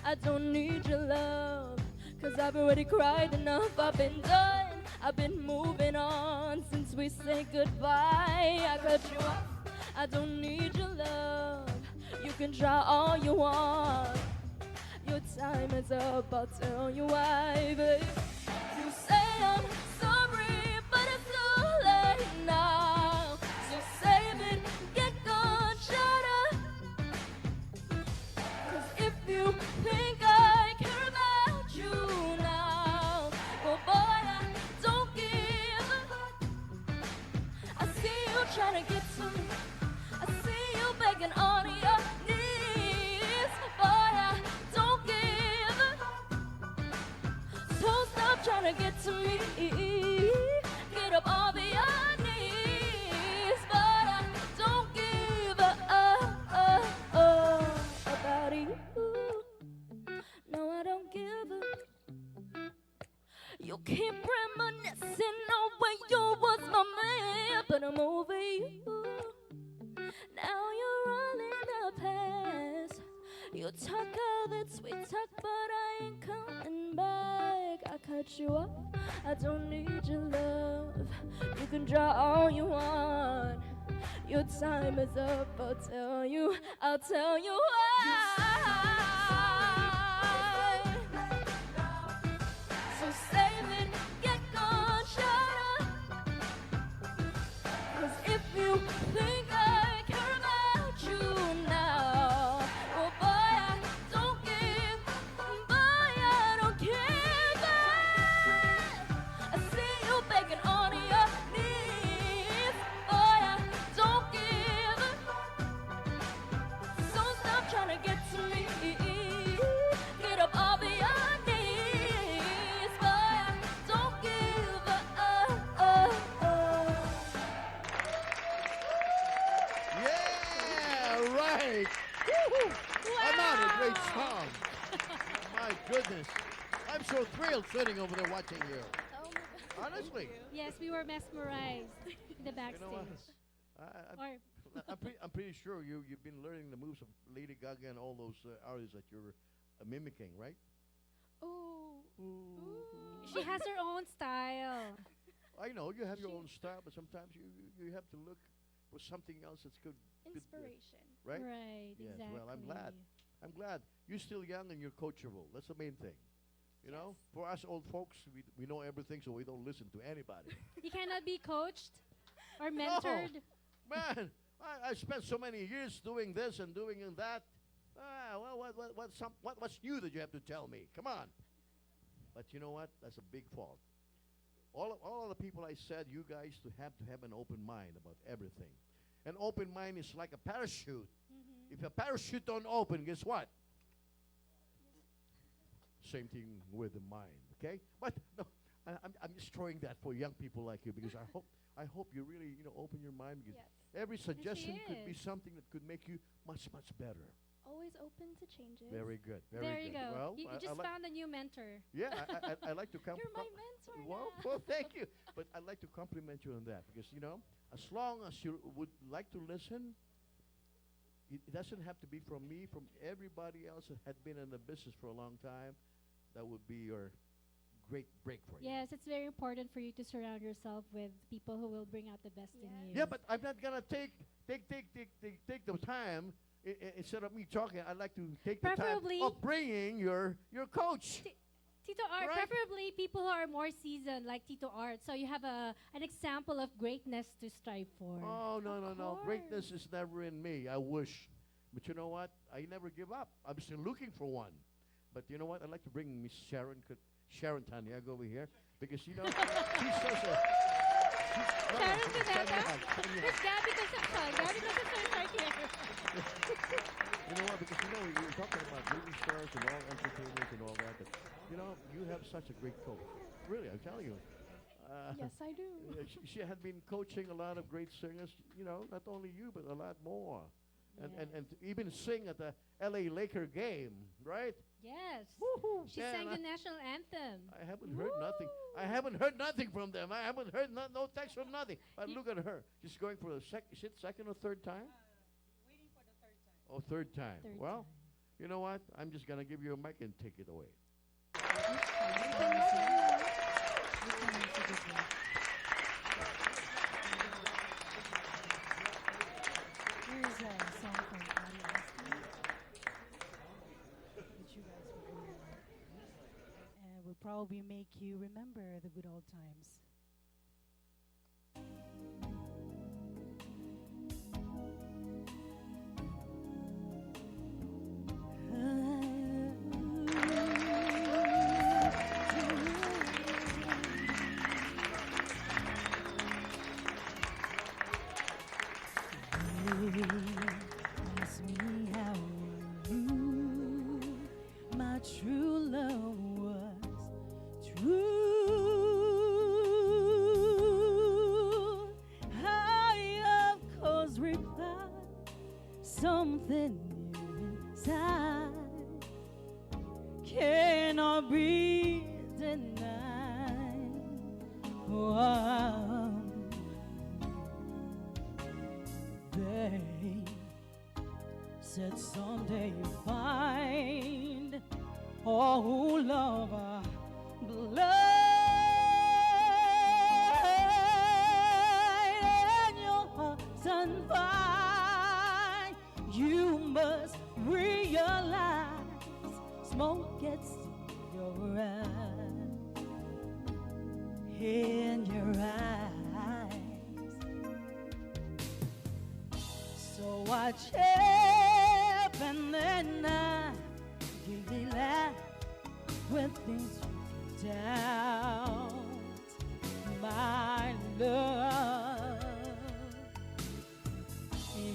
I don't need your love, 'cause I've already cried enough. I've been done. I've been moving on since we said goodbye. I cut you off. I don't need your love. You can try all you want. Your time is up, I'll tell you why, babe. You say I'm sorry, but it's too late now. So save it, get gone, shut up. 'Cause if you think I care about you now, well boy, I don't give a fuck. I see you trying to get to me. I see you begging on your knees. Boy, I don't give a fuck. So stop trying to get to me. Get up off your knees. But I don't give a about you. No, I don't give a. You keep reminiscing on when you was my man, but I'm over you. Now you're all in the past. You talk all that sweet talk, but I ain't coming back. I cut you off. I don't need your love. You can draw all you want. Your time is up. I'll tell you why. So save it, get gone, shut up. 'Cause if you think I care about you now, well boy, I don't give, boy, I don't give I see you begging on your knees. Boy, I don't give a fuck. So stop trying to get to me. Get up off your knees. Boy, I don't give a Yeah, right. Woo-hoo. Another great song. My goodness. I'm so thrilled sitting over there watching you. Oh my God. Honestly. Yes, we were mesmerized in the You backstage. know what? I- I'm pretty sure you've been learning the moves of Lady Gaga and all those artists that you're mimicking, right? Ooh. She has her own style. I know you have your own style, but sometimes you have to look for something else that's good. Inspiration. Right? Right, Yes. exactly. Well, I'm glad. I'm glad you're still young and you're coachable. That's the main thing. You know, for us old folks, we know everything, so we don't listen to anybody. You cannot be coached or mentored. Man, I spent so many years doing this and doing that. Well, what's new that you have to tell me? Come on. But you know what? That's a big fault. All of the people I said, you guys to have an open mind about everything. An open mind is like a parachute. If a parachute don't open, guess what? Same thing with the mind. Okay? But no, I'm just throwing that for young people like you because I hope you really open your mind because every suggestion could be something that could make you much better. Always open to changes. Very good. Very There good. you go. Well, You just found a new mentor. Yeah, I like to You're my mentor well, now. well, thank you. But I'd like to compliment you on that because, as long as you would like to listen, it doesn't have to be from me, from everybody else that had been in the business for a long time. That would be your great break for you. Yes, it's very important for you to surround yourself with people who will bring out the best in you. Yeah, but I'm not gonna take the time instead of me talking. I'd like to take the time Preferably- of bringing your coach. Tito Art, Right. preferably people who are more seasoned, like Tito Art, so you have an example of greatness to strive for. Oh no. course. Greatness is never in me. I wish, but you know what? I never give up. I'm still looking for one. But you know what? I'd like to bring Miss Sharon Taniago over here because she's such a. Sharon Cuneta? Miss Gabby Concepcion. Gabby Concepcion is right here. You know what? Because you're talking about movie stars and all entertainers and all that. But you have such a great coach. Really, I'm telling you. Yes, I do. She had been coaching a lot of great singers. Not only you, but a lot more. and to even sing at the L.A. Laker game, right? Yes. Woo-hoo. She Yeah, sang and the national anthem. I haven't heard nothing. I haven't heard nothing from them. I haven't heard no text from nothing. But look at her. She's going for the second or third time? Waiting for the third time. Oh, third time. Third Well, time. you know what? I'm just going to give you a mic and take it away. Here's a song from Ari Astley that you guys will hear. And will probably make you remember the good old times. Ask me how I knew my true love was true. I of course replied something new inside cannot be denied. Oh, they said someday you find all who love are blind, and your heart's unfine. You must realize smoke gets in your eyes, in your eyes. So I chip and then I gaily laugh when things you doubt my love.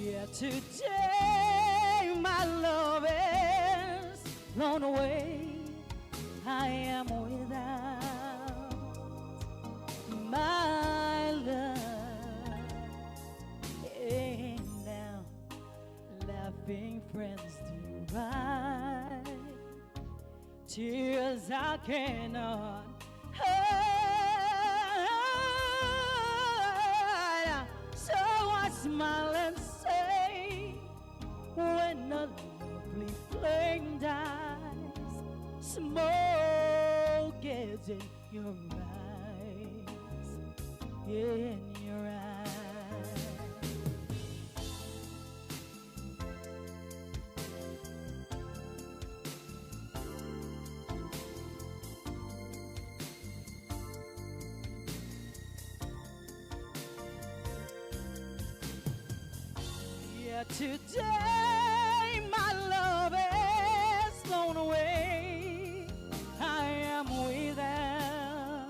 Yet today my love is blown away. I am without my love. And now laughing friends do ride, tears I cannot hide. So I smile and say, when a lovely flame dies, smoke is in your eyes, in your eyes. Yeah, today my love is blown away. I am without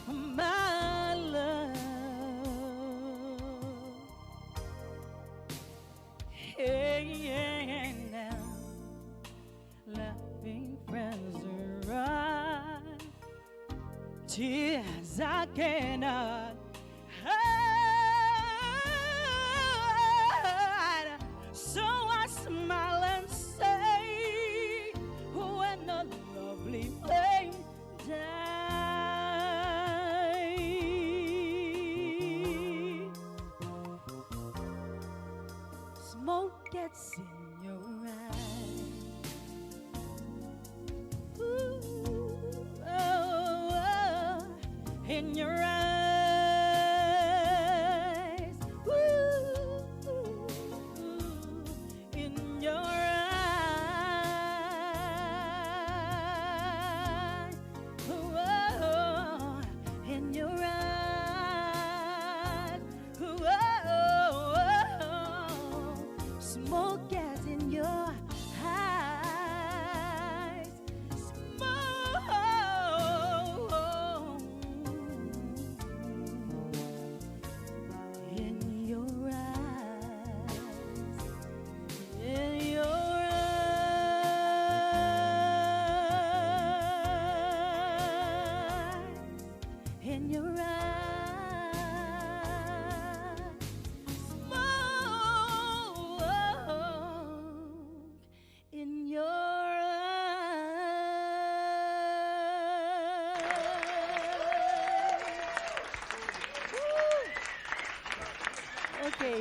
my love. Hey, and now laughing friends arrive, tears I cannot hide. So I smile and say, when a lovely flame dies, smoke gets in your eyes. Ooh, oh, oh, in your eyes. Ooh, in your eyes. Oh, in your eyes. Oh, smoke gas in your eyes. Smoke.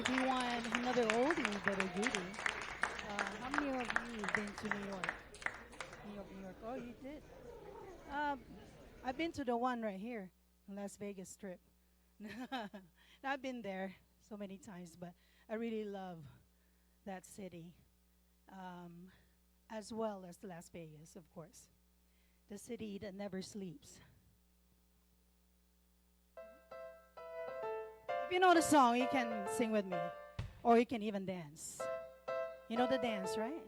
maybe one another oldie but a goodie. How many of you been to New York? New York, New York. Oh, you did. I've been to the one right here, Las Vegas Strip. I've been there so many times, but I really love that city, as well as Las Vegas, of course. The city that never sleeps. If you know the song, you can sing with me, or you can even dance. You know the dance, right?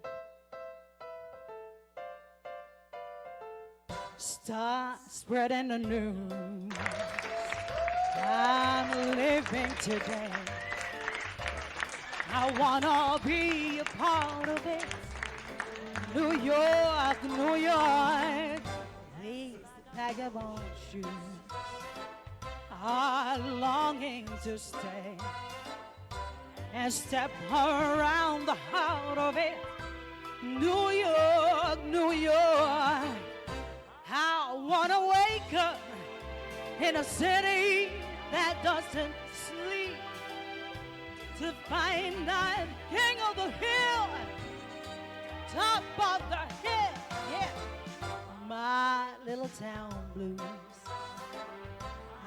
Start spreading the news. I'm living today. I wanna be a part of it. New York, New York, these vagabond shoes are longing to stay and step around the heart of it. New York, New York, I wanna wake up in a city that doesn't sleep to find I'm king of the hill, top of the hill, yeah. My little town blues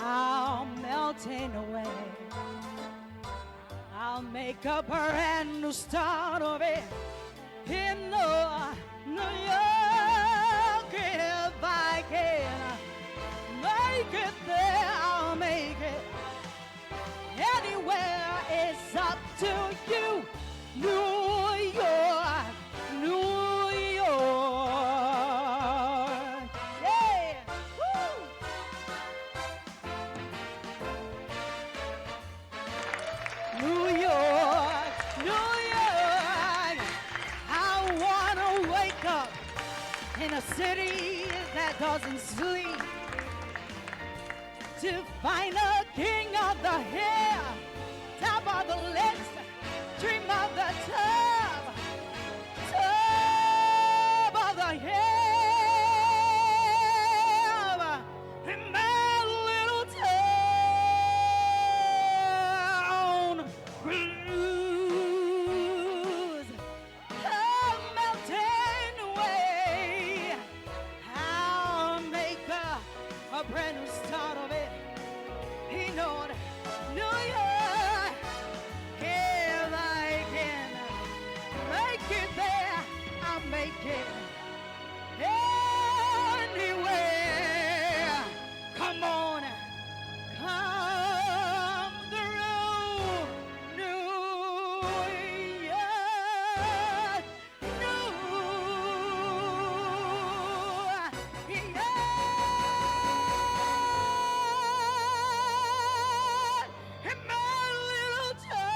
are melting away. I'll make a brand new start of it in New York. If I can make it there, I'll make it. Anywhere is up to you. New York, New York. Yeah. Woo. New York, New York. I wanna wake up in a city that doesn't sleep to find a king of the hill, top of the list, dream of the top of the hill. In my little town blues are melting away. I'll make a brand new start of it. He know New York. If I can make it there, I'll make it anywhere. Come on, come through New York, New York, in my little town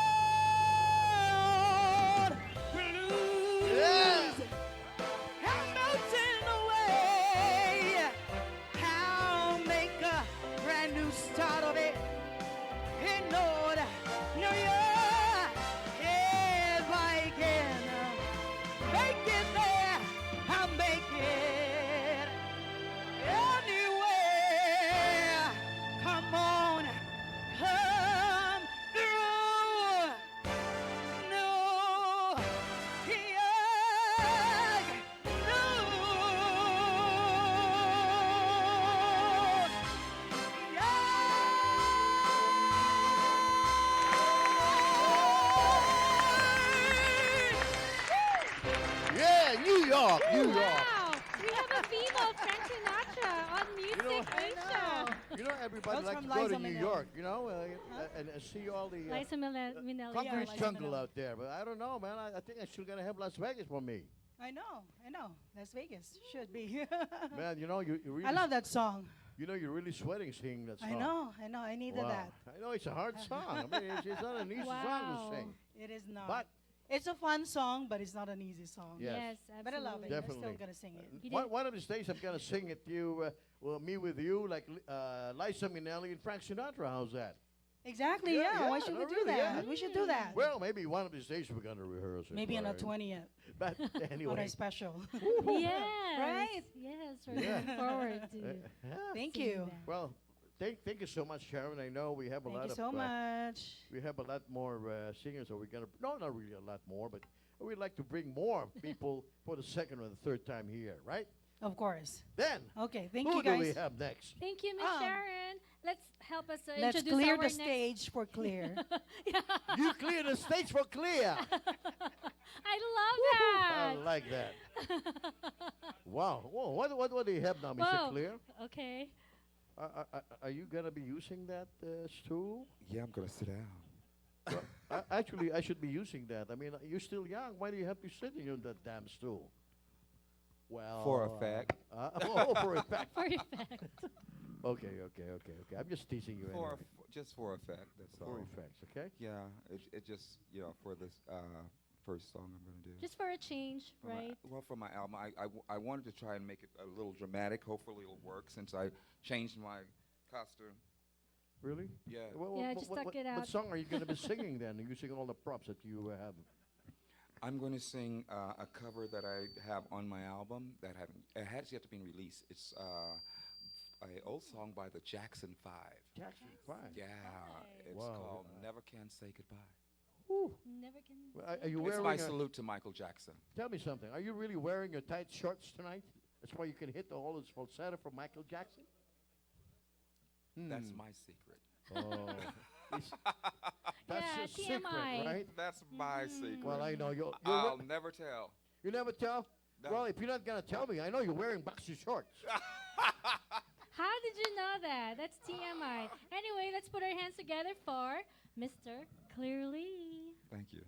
blues. Yeah. I'm melting away. I'll make a brand new start of it in New York. If I can make it there, I'll make it anywhere. Come on, come through New York, Yeah, New York, New York. Wow, we have a female Frank Sinatra on Music Asia. You know, everybody That's likes from to go Liza to New Minnelli. York, you know, and see all the Liza Minnelli. concrete Liza jungle Minnelli. out there. But I don't know, man. I think I should gonna have Las Vegas for me. I know. Las Vegas should be. Man, you know, you really, I love that song. you know, you're really sweating singing that song. I know. I needed Wow. that. I know it's a hard song. I mean, it's not an easy song Wow. to sing. It is not. But it's a fun song, but it's not an easy song. Yes. Yes, absolutely. But I love it. Definitely. I'm still gonna sing it. You one, did- one of these days I'm gonna sing it to you, well, me with you, like Liza Minnelli and Frank Sinatra. How's that? Exactly. Yeah, Yeah. Why yeah, should no, we do really, that? yeah. We should do that. Well, maybe one of these days we're gonna rehearse it. Maybe on the right? 20th But on anyway, our special. Yes. Right? Yes, we're Yeah. looking forward to. yeah. Thank seeing you. that. Well, thank you so much, Sharon. I know we have a Thank lot you of so much. we have a lot more singers. So we're gonna no, not really a lot more, but we'd like to bring more people for the second or the third time here, right? Of course. Then Okay, thank who you do we guys. have next? Thank you, Miss Um, Sharon. Let's help us Let's introduce clear our the next. stage for Clear. Yeah. You clear the stage for Clear. I love I that. like that. Wow. Whoa, what do you have now, Mr. Whoa. Clear? Okay. Are you gonna be using that stool? Yeah, I'm gonna sit down. Well, actually, I should be using that. I mean, you're still young. Why do you have to sit in that damn stool? Well, For a fact. Oh, for a fact. For effect. Okay. I'm just teasing you anyway. Just for effect. That's For all. effects, okay? Yeah, it just for this first song I'm gonna do. Just for a change, For my- right? well, for my album, I wanted to try and make it a little dramatic. Hopefully, it'll work since I changed my costume. Really? Yeah. Yeah, just tuck it What out. song are you going to be singing then, using all the props that you have? I'm going to sing a cover that I have on my album that has yet to be released. It's an old song by the Jackson 5. Jackson 5. Yeah, Nice. it's Wow. called Never Can Say Goodbye. Ooh. Never can. Well, are you It's wearing my a, salute to Michael Jackson. Tell me something. Are you really wearing your tight shorts tonight? That's why you can hit all this falsetto from Michael Jackson? That's Hmm. my secret. Oh. It's- That's Yeah, your secret, TMI. right? That's my secret. Well, I know you'll I'll never tell. you never tell? No. Well, if you're not going to tell me, I know you're wearing boxer shorts. How did you know that? That's TMI. Anyway, let's put our hands together for Mr. Clearly. Thank you.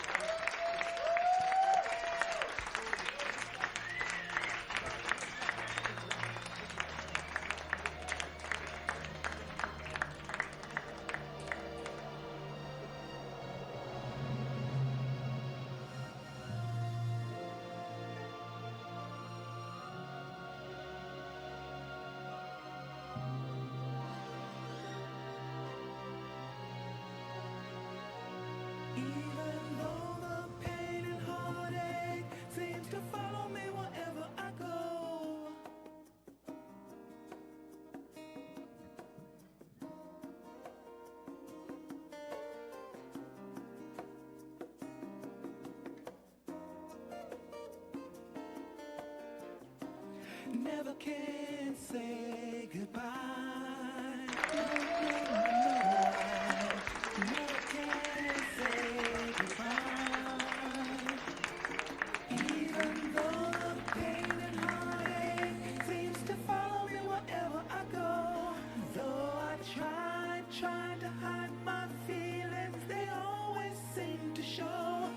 Even though the pain and heartache seems to follow me wherever I go, never can say goodbye. No, never can say goodbye. Even though the pain and heartache seems to follow me wherever I go, though I tried to hide my feelings, they always seem to show.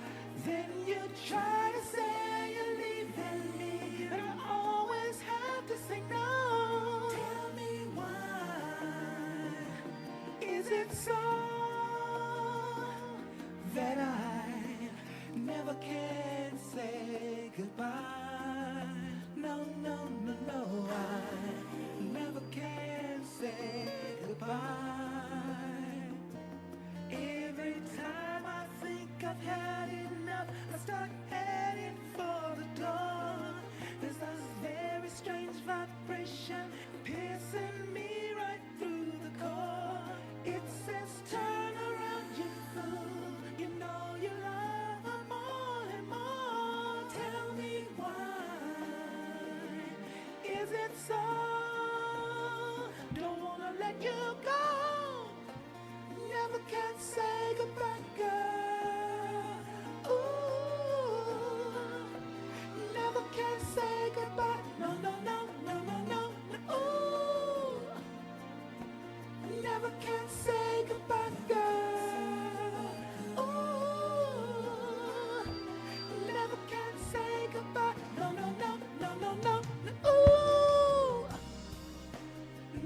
Then you try to say you're leaving me, and I always have to say no. Tell me why is it so that I never can say goodbye? No, I never can say goodbye. Every time I think I've had enough, I start heading for the door. There's this very strange vibration piercing me right through the core. It says, turn around, you fool. You know you love her more and more. Tell me why is it so? Don't wanna let you go. Never can say goodbye, girl. Ooh, never can say goodbye. No. Ooh, never can say goodbye, girl. Ooh, never can say goodbye. No. Ooh,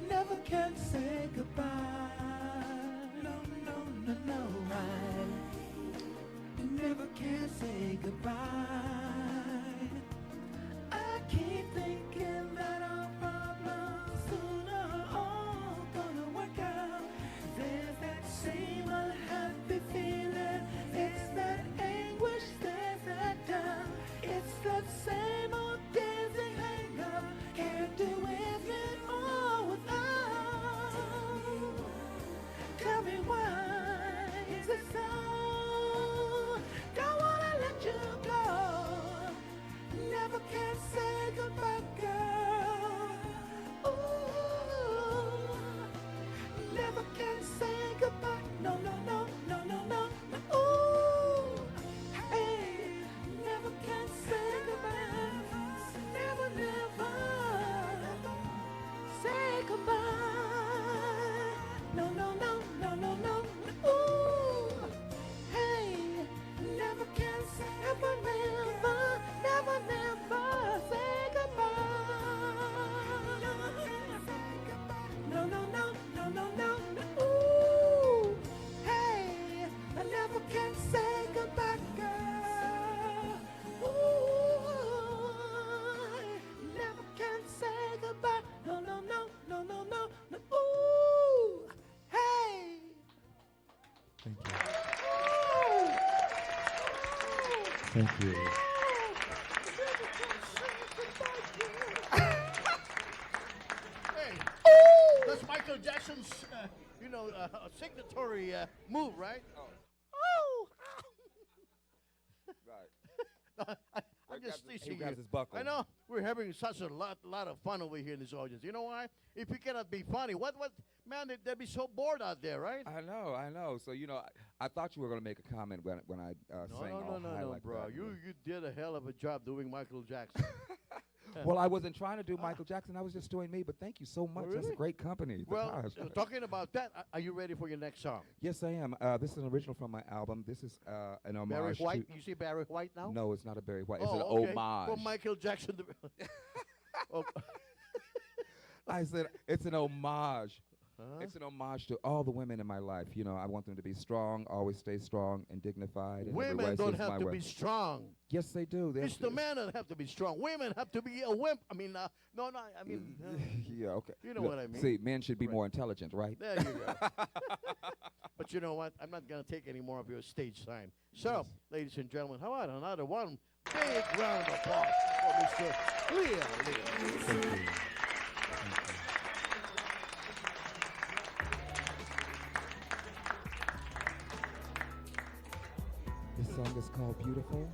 never can say goodbye. No, I never can say goodbye. I can't Thank you. Hey, that's Michael Jackson's, signatory move, right? Oh. Right. I'm just He teasing grabs you. his buckle. I know we're having such a lot of fun over here in this audience. You know why? If you cannot be funny, what man? They'd be so bored out there, right? I know. So I thought you were going to make a comment when I sang all high No, like bro. that. You did a hell of a job doing Michael Jackson. Well, I wasn't trying to do Michael Jackson. I was just doing me. But thank you so much. That's really? a great company. Well, Gosh. talking about that, are you ready for your next song? Yes, I am. This is an original from my album. This is an homage Barry White? to. You see Barry White now? No, it's not a Barry White. It's an okay. homage. Well, Michael Jackson. Oh. I said it's an homage. Huh? It's an homage to all the women in my life. I want them to be strong, always stay strong and dignified. In every way, Women so don't it's my have to way. be strong. Yes, they do. It's the men that have to be strong. Women have to be a wimp. I mean, no. I mean, Yeah, okay. You know Look, what I mean. See, men should be Right. more intelligent, right? there you go. But you know what? I'm not going to take any more of your stage time. So, ladies and gentlemen, how about another one? Big round of applause for Mr. Leah. Thank you. This song is called Beautiful.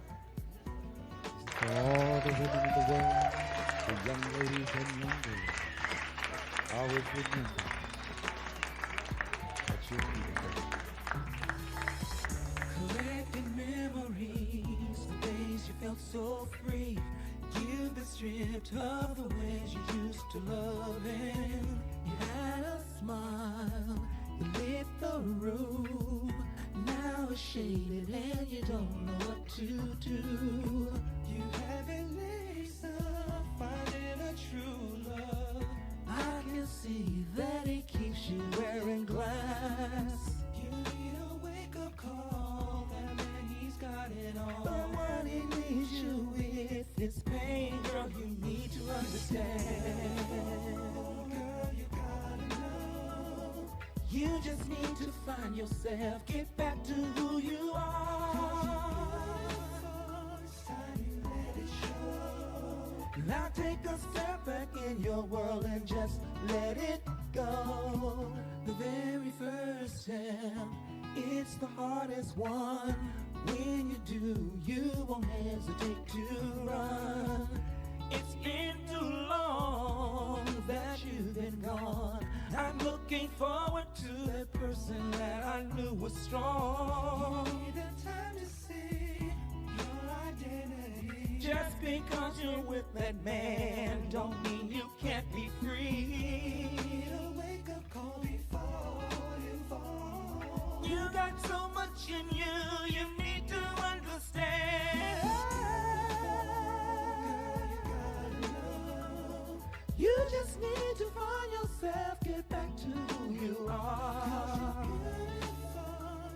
This is for all the women in the world, the young ladies and young girls. Always remember that you're beautiful. Collecting memories, the days you felt so free. You've been stripped of the ways you used to love, and you had a smile. You lit the room. Now it's shaded and you don't know what to do. You haven't lace up, finding a true love. I can see that it keeps you wearing glass. You need a wake-up call. That man, he's got it all. But what he leaves you with is pain, girl. You need to understand. Girl, you gotta know. You just need to find yourself, get back to who you are. It's time you let it show. Now take a step back in your world and just let it go. The very first step, it's the hardest one. When you do, you won't hesitate to run. It's been too long that you've been gone. I'm looking forward to that person that I knew was strong. You need the time to see your identity. Just because you're with that man don't mean you can't be free. You need a wake-up call before you fall. You got so much in you, you need to understand. You just need to find yourself, get back to who you are.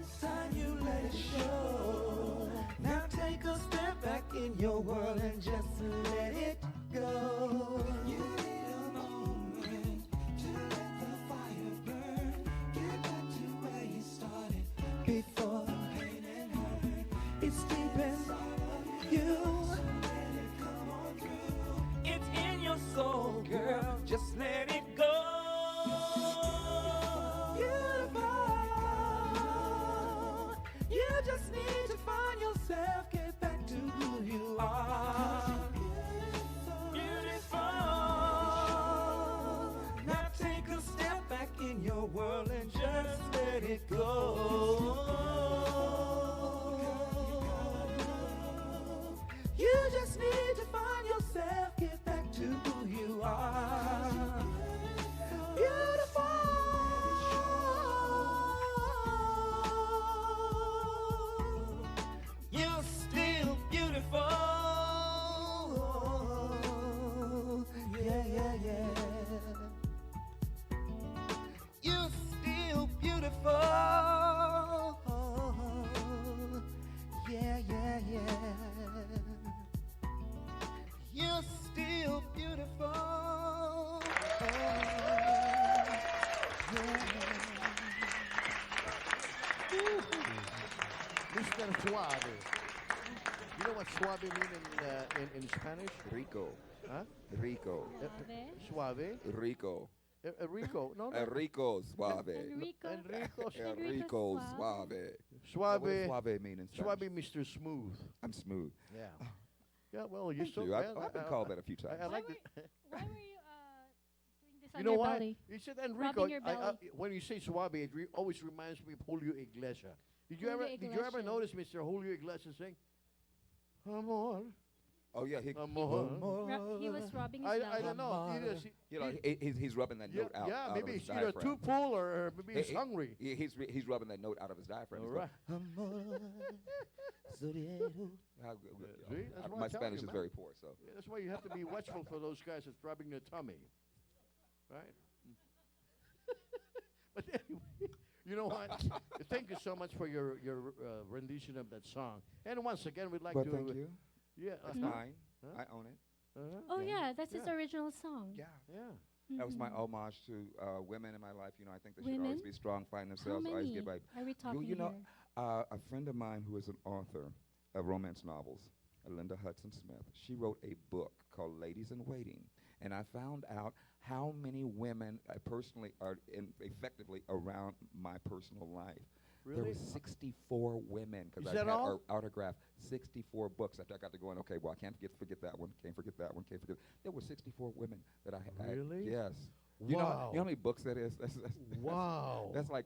It's time you let it show. Now take a step back in your world and just let it go. You need a moment to let the fire burn. Get back to where you started before the pain and hurt. It's deep inside of you. Let it come on through. It's in your soul, girl. Just let it go. Beautiful. You just need to find yourself, get back to who you are. Beautiful. Now take a step back in your world and just let it go. You just need to find yourself, get back to who you are. Beautiful. You're still beautiful. Yeah. You're still beautiful. Yeah. You're still beautiful. Mr. Suave. You know suave mean in Spanish? Rico. Huh? Rico. Suave? Rico. Rico. No, no. Rico suave. Enrico. Enrico. Rico suave. Suave. What does suave mean in Spanish? Suave, Mr. Smooth. I'm smooth. Yeah. Yeah, well, you're Thank so you. well, I've been called that a few times. I like it. Why were you doing this on You know your why? belly? You said Enrico. Rubbing your belly. When you say suave, it always reminds me of Julio Iglesias. Did you Julio ever Iglesias. notice Mr. Julio Iglesias sing? Amor, Oh yeah, amor. He was rubbing his I belly. don't know. you know, he's rubbing that Yeah, note out. yeah, out maybe of he's his either diaphragm. too full or maybe he's hungry. He's rubbing that note out of his diaphragm. All He's right. going, How good- See? That's what my I'm telling Spanish you, is man. very poor, so. Yeah, that's why you have to be watchful for those guys that's rubbing their tummy. Right? But anyway, you know what? Thank you so much for your rendition of that song. And once again, we'd like But to. thank you. Yeah. That's mine. Huh? I own it. Oh Yeah. yeah, that's his Yeah. original song. Yeah. Yeah. That was my Mhm. homage to women in my life. You know, I think they should Women? always be strong, find How themselves, always many get by. are we talking you know, here? a friend of mine who is an author of romance novels, Linda Hudson Smith, she wrote a book called Ladies in Waiting. And I found out how many women personally are effectively around my personal life. There Really? were 64 women because Is I that had all? autographed 64 books. After I got to going, okay, well, I can't forget that one, can't forget that one, can't forget. There were 64 women that I had. Really? Yes. You know Wow. how many books that is? Wow. That's like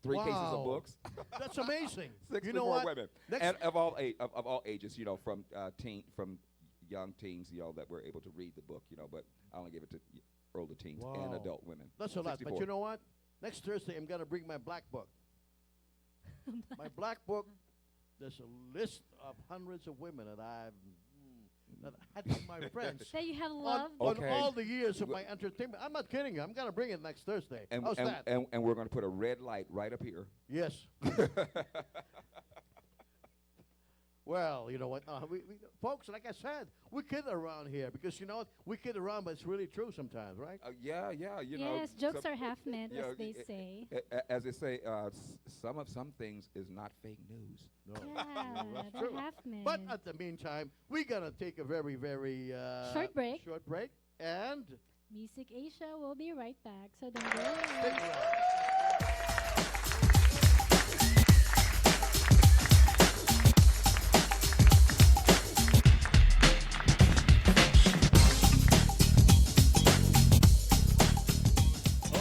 3 cases Wow. of books. That's amazing. 64 You know what? women, Next- and of all ages, you know, from young teens, you know, that were able to read the book, you know, but I only gave it to older teens and Wow. adult women. That's a lot. But 64. you know what? Next Thursday, I'm going to bring my black book. My black book, there's a list of hundreds of women that that had been my friends. That you have on, loved. on Okay. all the years of my entertainment. I'm not kidding you. I'm going to bring it next Thursday. And, How's and, that? and we're going to put a red light right up here. Yes. Well, you know what, folks, like I said, we kid around here because, you know what, we kid around, but it's really true sometimes, right? Yeah, you know. Yes, jokes some- are half meant, you know, as they say. As they say, some things is not fake news. No. Yeah, That's they're true. half meant. But at the meantime, we're going to take a very, very Short break. And Music Asia will be right back. So don't stick go. around.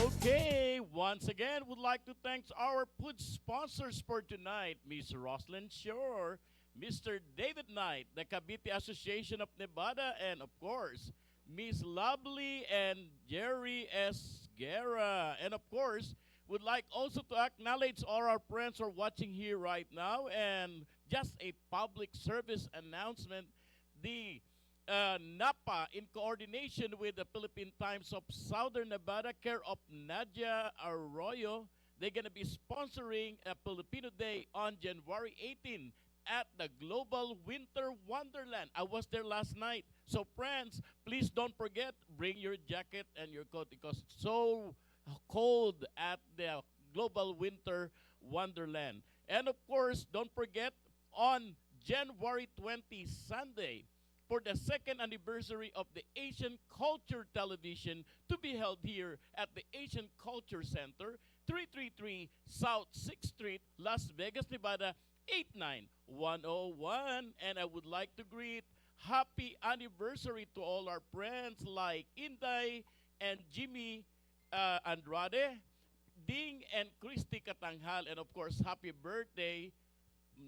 Okay, once again, would like to thank our food sponsors for tonight, Miss Roslyn Shore, Mr. David Knight, the Cavite Association of Nevada, and of course, Miss Lovely and Jerry S. Guerra. And of course, would like also to acknowledge all our friends who are watching here right now, and just a public service announcement. The NAPA, in coordination with the Philippine Times of Southern Nevada, care of Nadia Arroyo, they're going to be sponsoring a Filipino Day on January 18 at the Global Winter Wonderland. I was there last night. So friends, please don't forget, bring your jacket and your coat because it's so cold at the Global Winter Wonderland. And of course, don't forget, on January 20, Sunday, for the second anniversary of the Asian Culture Television to be held here at the Asian Culture Center, 333 South 6th Street, Las Vegas, Nevada, 89101. And I would like to greet happy anniversary to all our friends like Inday and Jimmy Andrade, Ding and Christy Katanghal, and of course, happy birthday,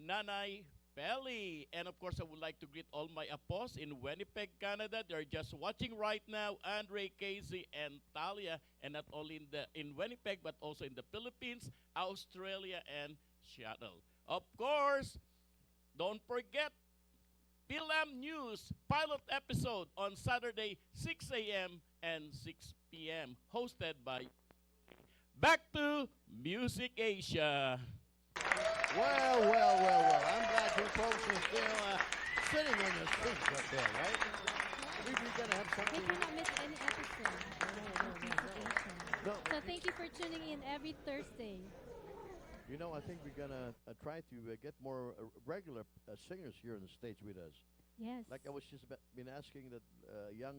Nanay Pelly. And of course, I would like to greet all my apos in Winnipeg, Canada. They're just watching right now, Andre, Casey, and Talia, and not only in Winnipeg, but also in the Philippines, Australia, and Seattle. Of course, don't forget, PLM News pilot episode on Saturday, 6 a.m. and 6 p.m., hosted by Back to Music Asia. Well. I'm glad you folks are still sitting on your seats up there, right? We're going to have They something. cannot miss any episode of Music Asia. No. So thank you for tuning in every Thursday. You know, I think we're gonna try to get more regular singers here in the States with us. Yes. Like I was just been asking that young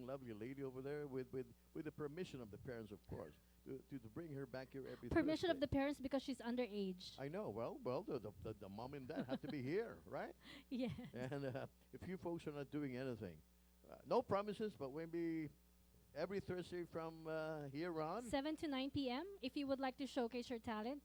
lovely lady over there with the permission of the parents, of course, to bring her back here every Permission of Thursday. the parents because she's underage. I know. Well, the mom and dad have to be here, right? Yes. And if you folks are not doing anything, no promises, but maybe every Thursday from here on. 7 to 9 p.m. If you would like to showcase your talent,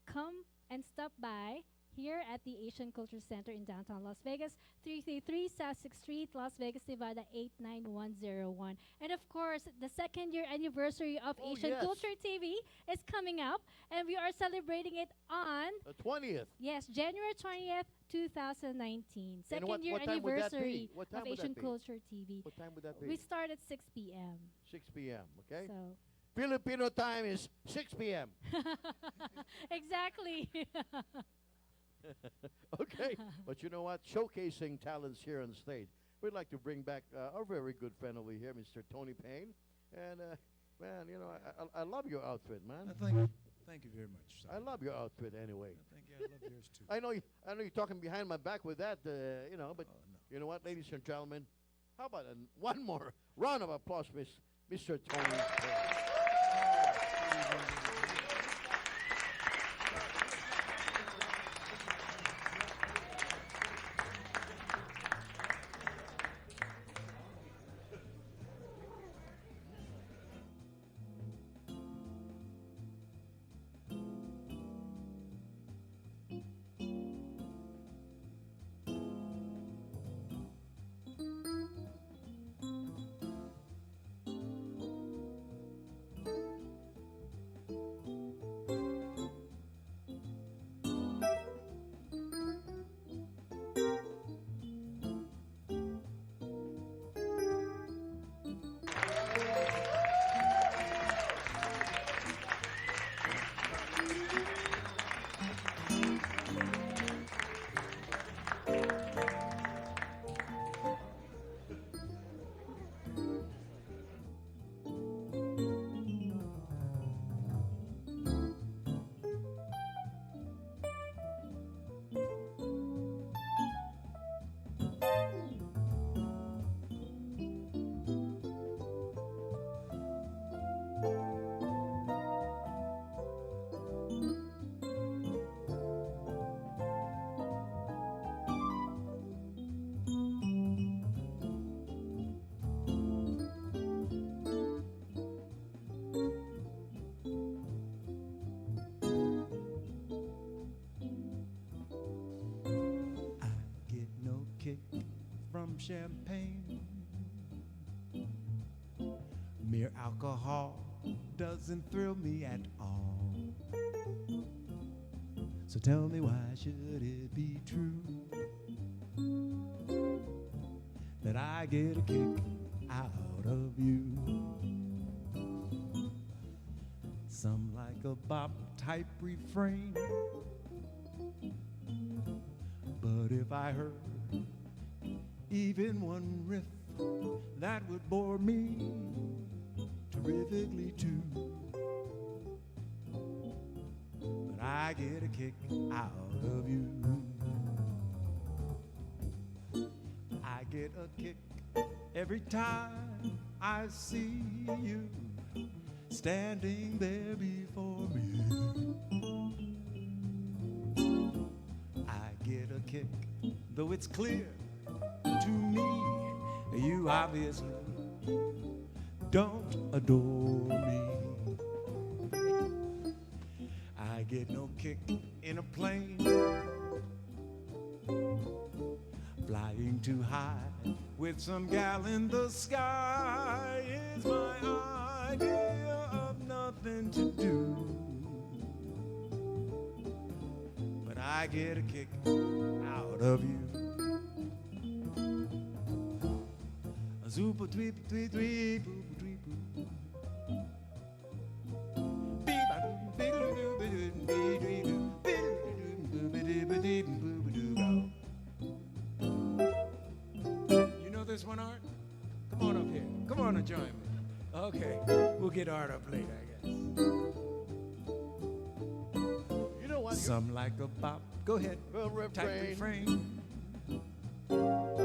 come and stop by here at the Asian Culture Center in downtown Las Vegas, 333 Sussex Street, Las Vegas, Nevada 89101. And of course, the second year anniversary of Oh, Asian yes. Culture TV is coming up, and we are celebrating it on, The 20th. yes, January 20th, 2019. And Second year what time would that be? anniversary What time of would that Asian be? Culture TV. What time would that be? We start at 6 p.m. 6 p.m. Okay. So Filipino time is 6 p.m. exactly. Okay. But you know what? Showcasing talents here on stage. We'd like to bring back our very good friend over here, Mr. Tony Payne. And man, you know, I love your outfit, man. Thank you very much. I love your outfit anyway. Thank you. I love yours too. I know you're talking behind my back with that, you know, but you know what, ladies and gentlemen, how about one more round of applause, Mr. Tony Payne. Champagne. Mere alcohol doesn't thrill me at all. So tell me, why should it be true that I get a kick out of you? Some like a bop type refrain, but if I heard even one riff, that would bore me terrifically too. But I get a kick out of you. I get a kick every time I see you standing there before me. I get a kick, though it's clear to me, you obviously don't adore me. I get no kick in a plane, flying too high with some gal in the sky is my idea of nothing to do. But I get a kick out of you. Zoopa tweep tweep tweep boop tweep boop. You know this one, Art? Come on up here. Come on and join me. Okay, we'll get Art up later, I guess. on. Some like a bop. Go ahead. Well, Type refrain. refrain.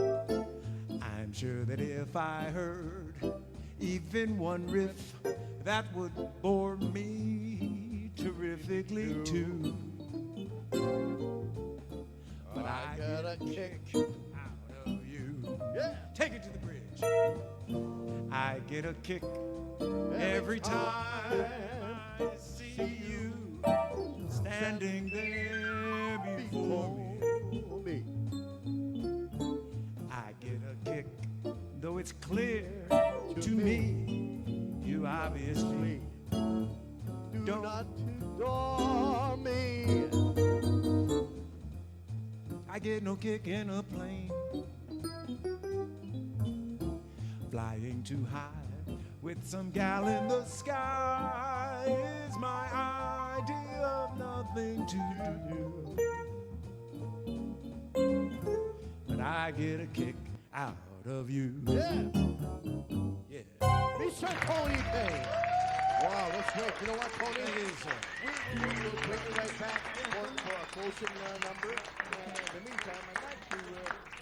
I'm sure that if I heard even one riff, that would bore me terrifically too. But I got a kick out of you. Yeah. Take it to the bridge. I get a kick every time I see you standing there before me. I get a kick, though it's clear to me, you obviously Do not adore me. I get no kick in a plane, flying too high with some gal in the sky is my idea of nothing to do. But I get a kick out of you. Yeah. Yeah. Mr. Tony Payne. Wow, that's great. You know what, Tony? It is, sir. We'll bring you right back for a closing number. In the meantime, I'd like to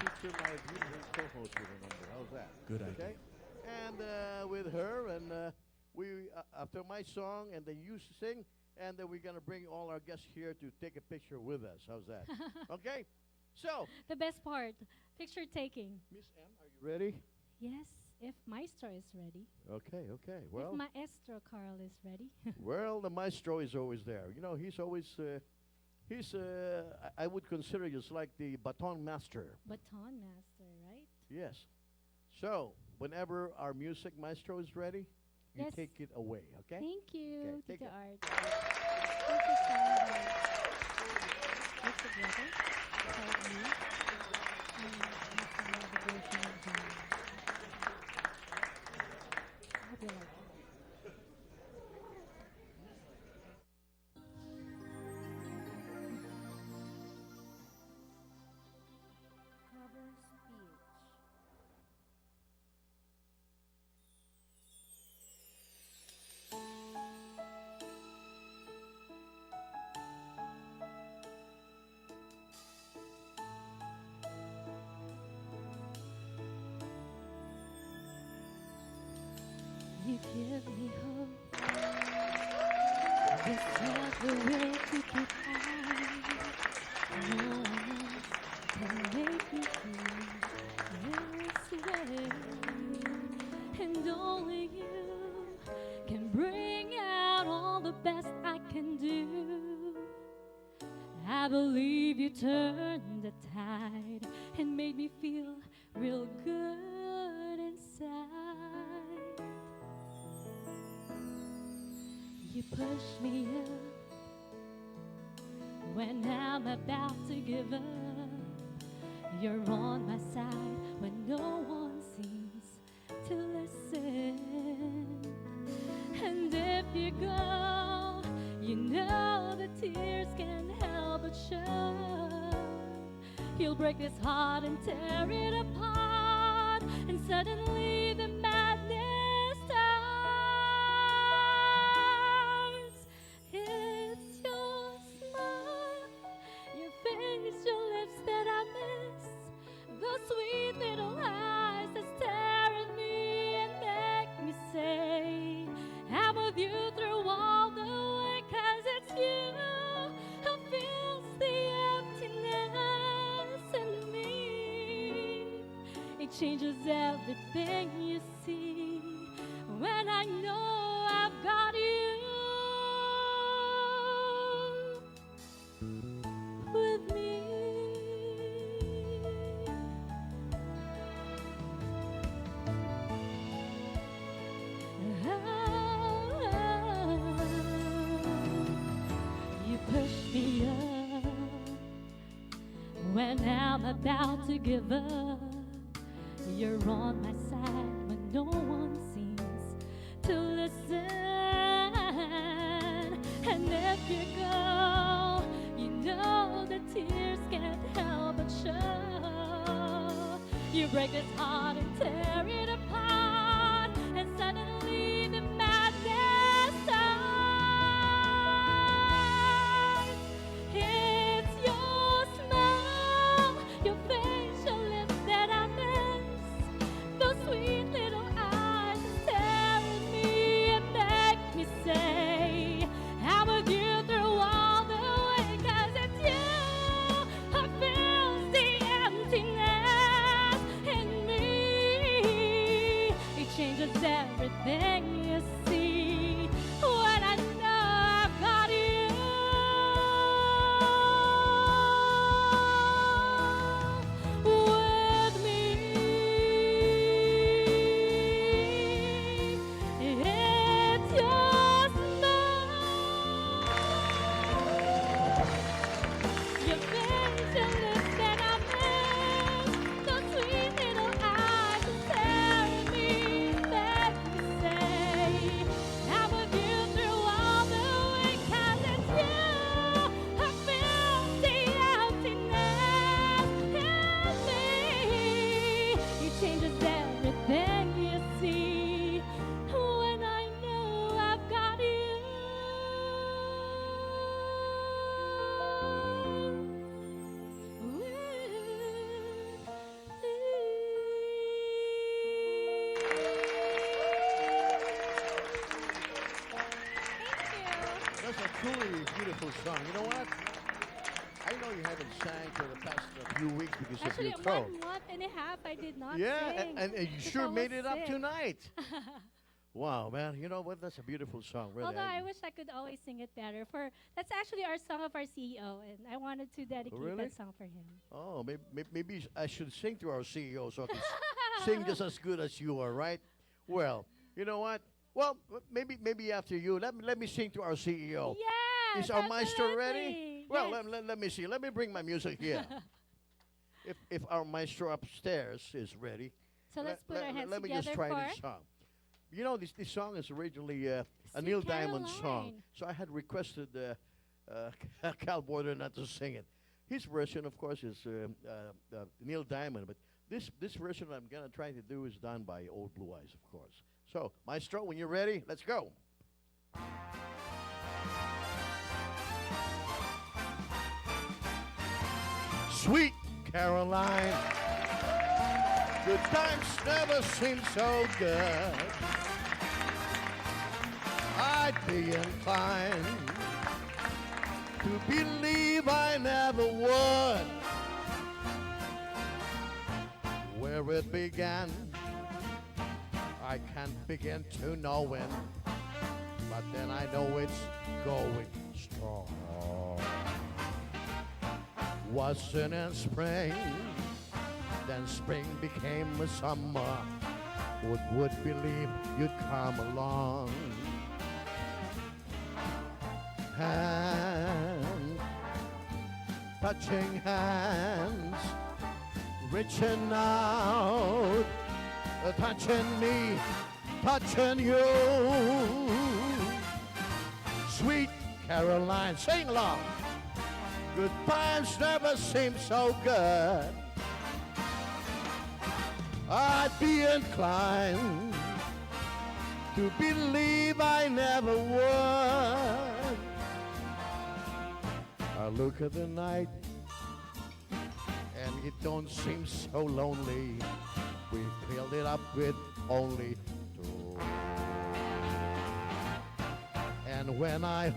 feature my beautiful co-host with a number. How's that? Good idea. Okay? And with her, and we after my song, and then you sing, and then we're going to bring all our guests here to take a picture with us. How's that? Okay? So, The best part, picture taking. Miss M, are you ready? Yes, if Maestro is ready. Okay. If Well, Maestro Carl is ready. well, the maestro is always there. You know, he's always, I would consider just like the baton master. Baton Master, right? Yes. So, whenever our music maestro is ready, you Yes. take it away, okay? Thank you, Okay, take Tito it. Art. Thank you so much. What's the brother? Tell me. And the version of John. I hope you like it. Cover speech. You give me hope. This is the way to keep on. No one else can make me feel this way. And only you can bring out all the best I can do. I believe you turned the tide and made me feel real good inside. You push me up when I'm about to give up. You're on my side when no one seems to listen. And if you go, you know the tears can't help but show. You'll break this heart and tear it apart, and suddenly the madness starts. It's your smile, your face, your lips that I miss, those sweet little eyes that stare at me and make me say, I'm with you through all the way, 'cause it's you who fills the emptiness in me. It changes everything you see when I know I've got you with me. You push me up when I'm about to give up. You're on my side when no one seems to listen. And if you go, you know the tears can't help but show. You break this heart and tear it apart, and suddenly the madness starts. changes everything you see when I know I've got you with me. It's your smile, your face and lips that I miss, those sweet little eyes that stare at me, that you say I'm with you through all the week, 'cause it's you who fills the emptiness in me. It changes everything you see when I know I've got you. That's a truly beautiful song. You know what? I know you haven't sang for the past few weeks because Actually, of your cold. 1 month and a half I did not Yeah, sing. and you because sure I was made it up sick. tonight. Wow, man. You know what? That's a beautiful song, really. Although I wish I could always sing it better. That's actually our song of our CEO, and I wanted to dedicate really? that song for him. Oh, maybe I should sing to our CEO so I can sing just as good as you are, right? Well, you know what? Well, maybe after you, let me sing to our CEO. Yes, Is our maestro ready? absolutely. Well, Yes. let me see. Let me bring my music here. if our maestro upstairs is ready, So let's put our hands let me together just try for this song. You know, this song is originally a Sweet Neil Diamond song, Caroline. so I had requested Cal Border not to sing it. His version, of course, is Neil Diamond, but this version I'm gonna try to do is done by Old Blue Eyes, of course. So, maestro, when you're ready, let's go. Sweet Caroline, good times never seem so good. I'd be inclined to believe I never would. Where it began, I can't begin to know when, but then I know it's going strong. Wasn't in spring, then spring became a summer. Who would believe you'd come along? Hand, touching hands, reaching out, touching me, touching you. Sweet Caroline, sing along. Good times never seem so good. I'd be inclined to believe I never would. I look at the night and it don't seem so lonely. We filled it up with only two. And when I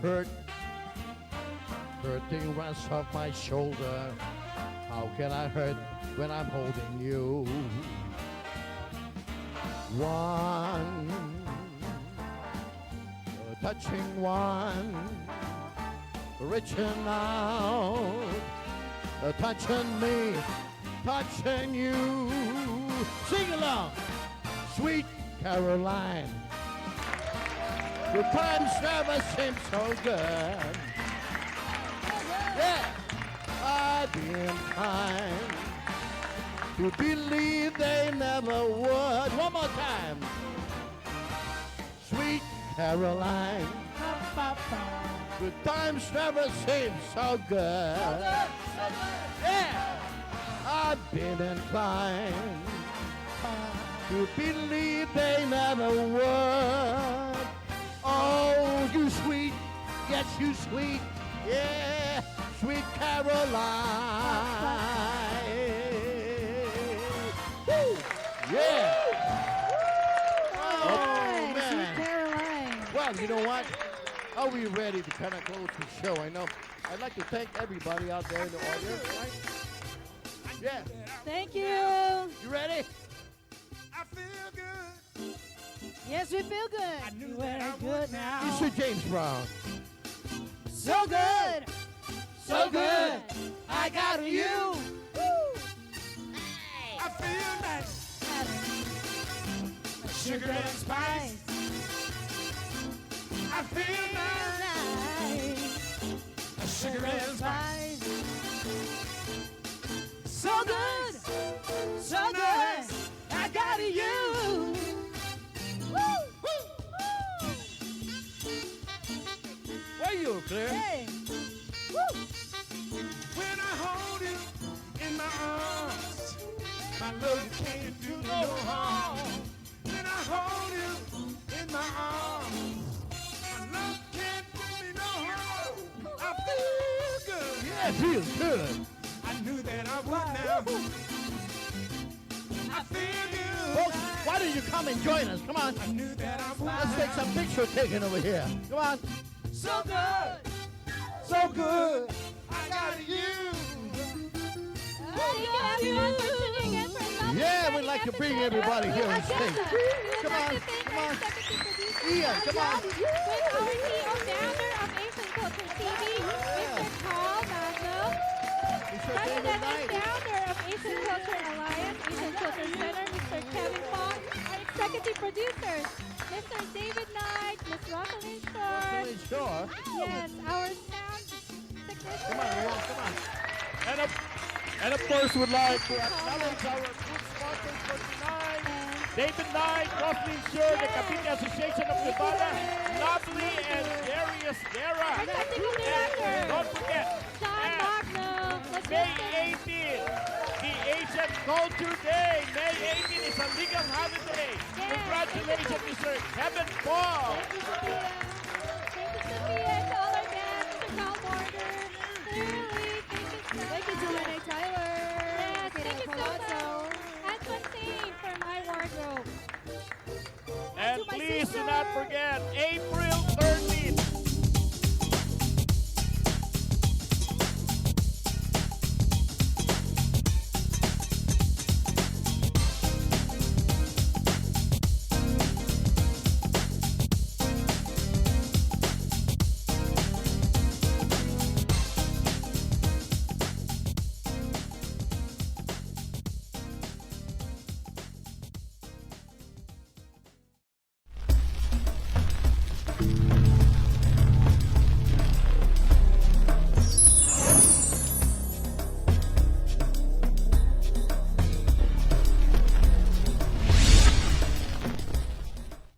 hurting runs off my shoulder, how can I hurt when I'm holding you? One, touching one, reaching out, touching me, touching you. Sing along, Sweet Caroline. The times never seem so good. Yeah, I'd be inclined to believe they never would. One more time. Sweet Caroline. Good times never seem so good. Yeah, I've been inclined to believe they never would. Oh, you sweet, yes, you sweet, yeah, Sweet Caroline. Woo! Yeah. Oh, man. Sweet Caroline. Well, you know what? Are we ready to kind of close the show? I know. I'd like to thank everybody out there in the audience, right? Yeah. Thank you. You ready? I feel good. Yes, we feel good. knew You that I wear would good now. Mr. James Brown. So good. So good. I got you. I feel like sugar and spice. I feel like sugar and spice. So good. So good. I got you. Where you, Claire? Hey. When I hold you in my arms, my love can't do no harm. When I hold you in my arms, my love can't do me no harm. I feel good. Yeah, it feels good. I knew that I would now. I feel good. Folks, why don't you come and join us? Come on. I knew that I would. Let's take some picture taking over here. Come on. So good. So good. I got you. Thank you everyone for tuning in for another Yeah, exciting we'd like to bring episode everybody of here on Agenda. stage. We would Come like on, to thank come our on. executive producer, Ian, come on. with our CEO founder of Asian Culture TV, Mr. Carl Magno, Mr. David President and Knight. founder of Asian Culture Alliance, Asian Culture Center, Mr. Kevin Fong, our executive producers, Mr. David Knight, Ms. Rosalind Shore, Rosalind Shore. yes, our sound technician, Come on, Ron, come on. And of course, would like to acknowledge our food sponsors for tonight. David Knight, Rosalind Shore, the Cavite Association of Nevada, Lovely and Darius Guerra. our technical director, And don't forget, John and Magno. Let's May listen. 18, the Asian Culture Day. May 18 is a legal holiday. Congratulations, Mr. Kevin Paul. Thank you, Sophia. Thank you, Sophia, to all our guests, Mr. Carl Border, Clearly, thank you so much. Renee Tyler. Yes, thank you so much. Antoine Saint for my wardrobe. And to my please do sister. not forget, April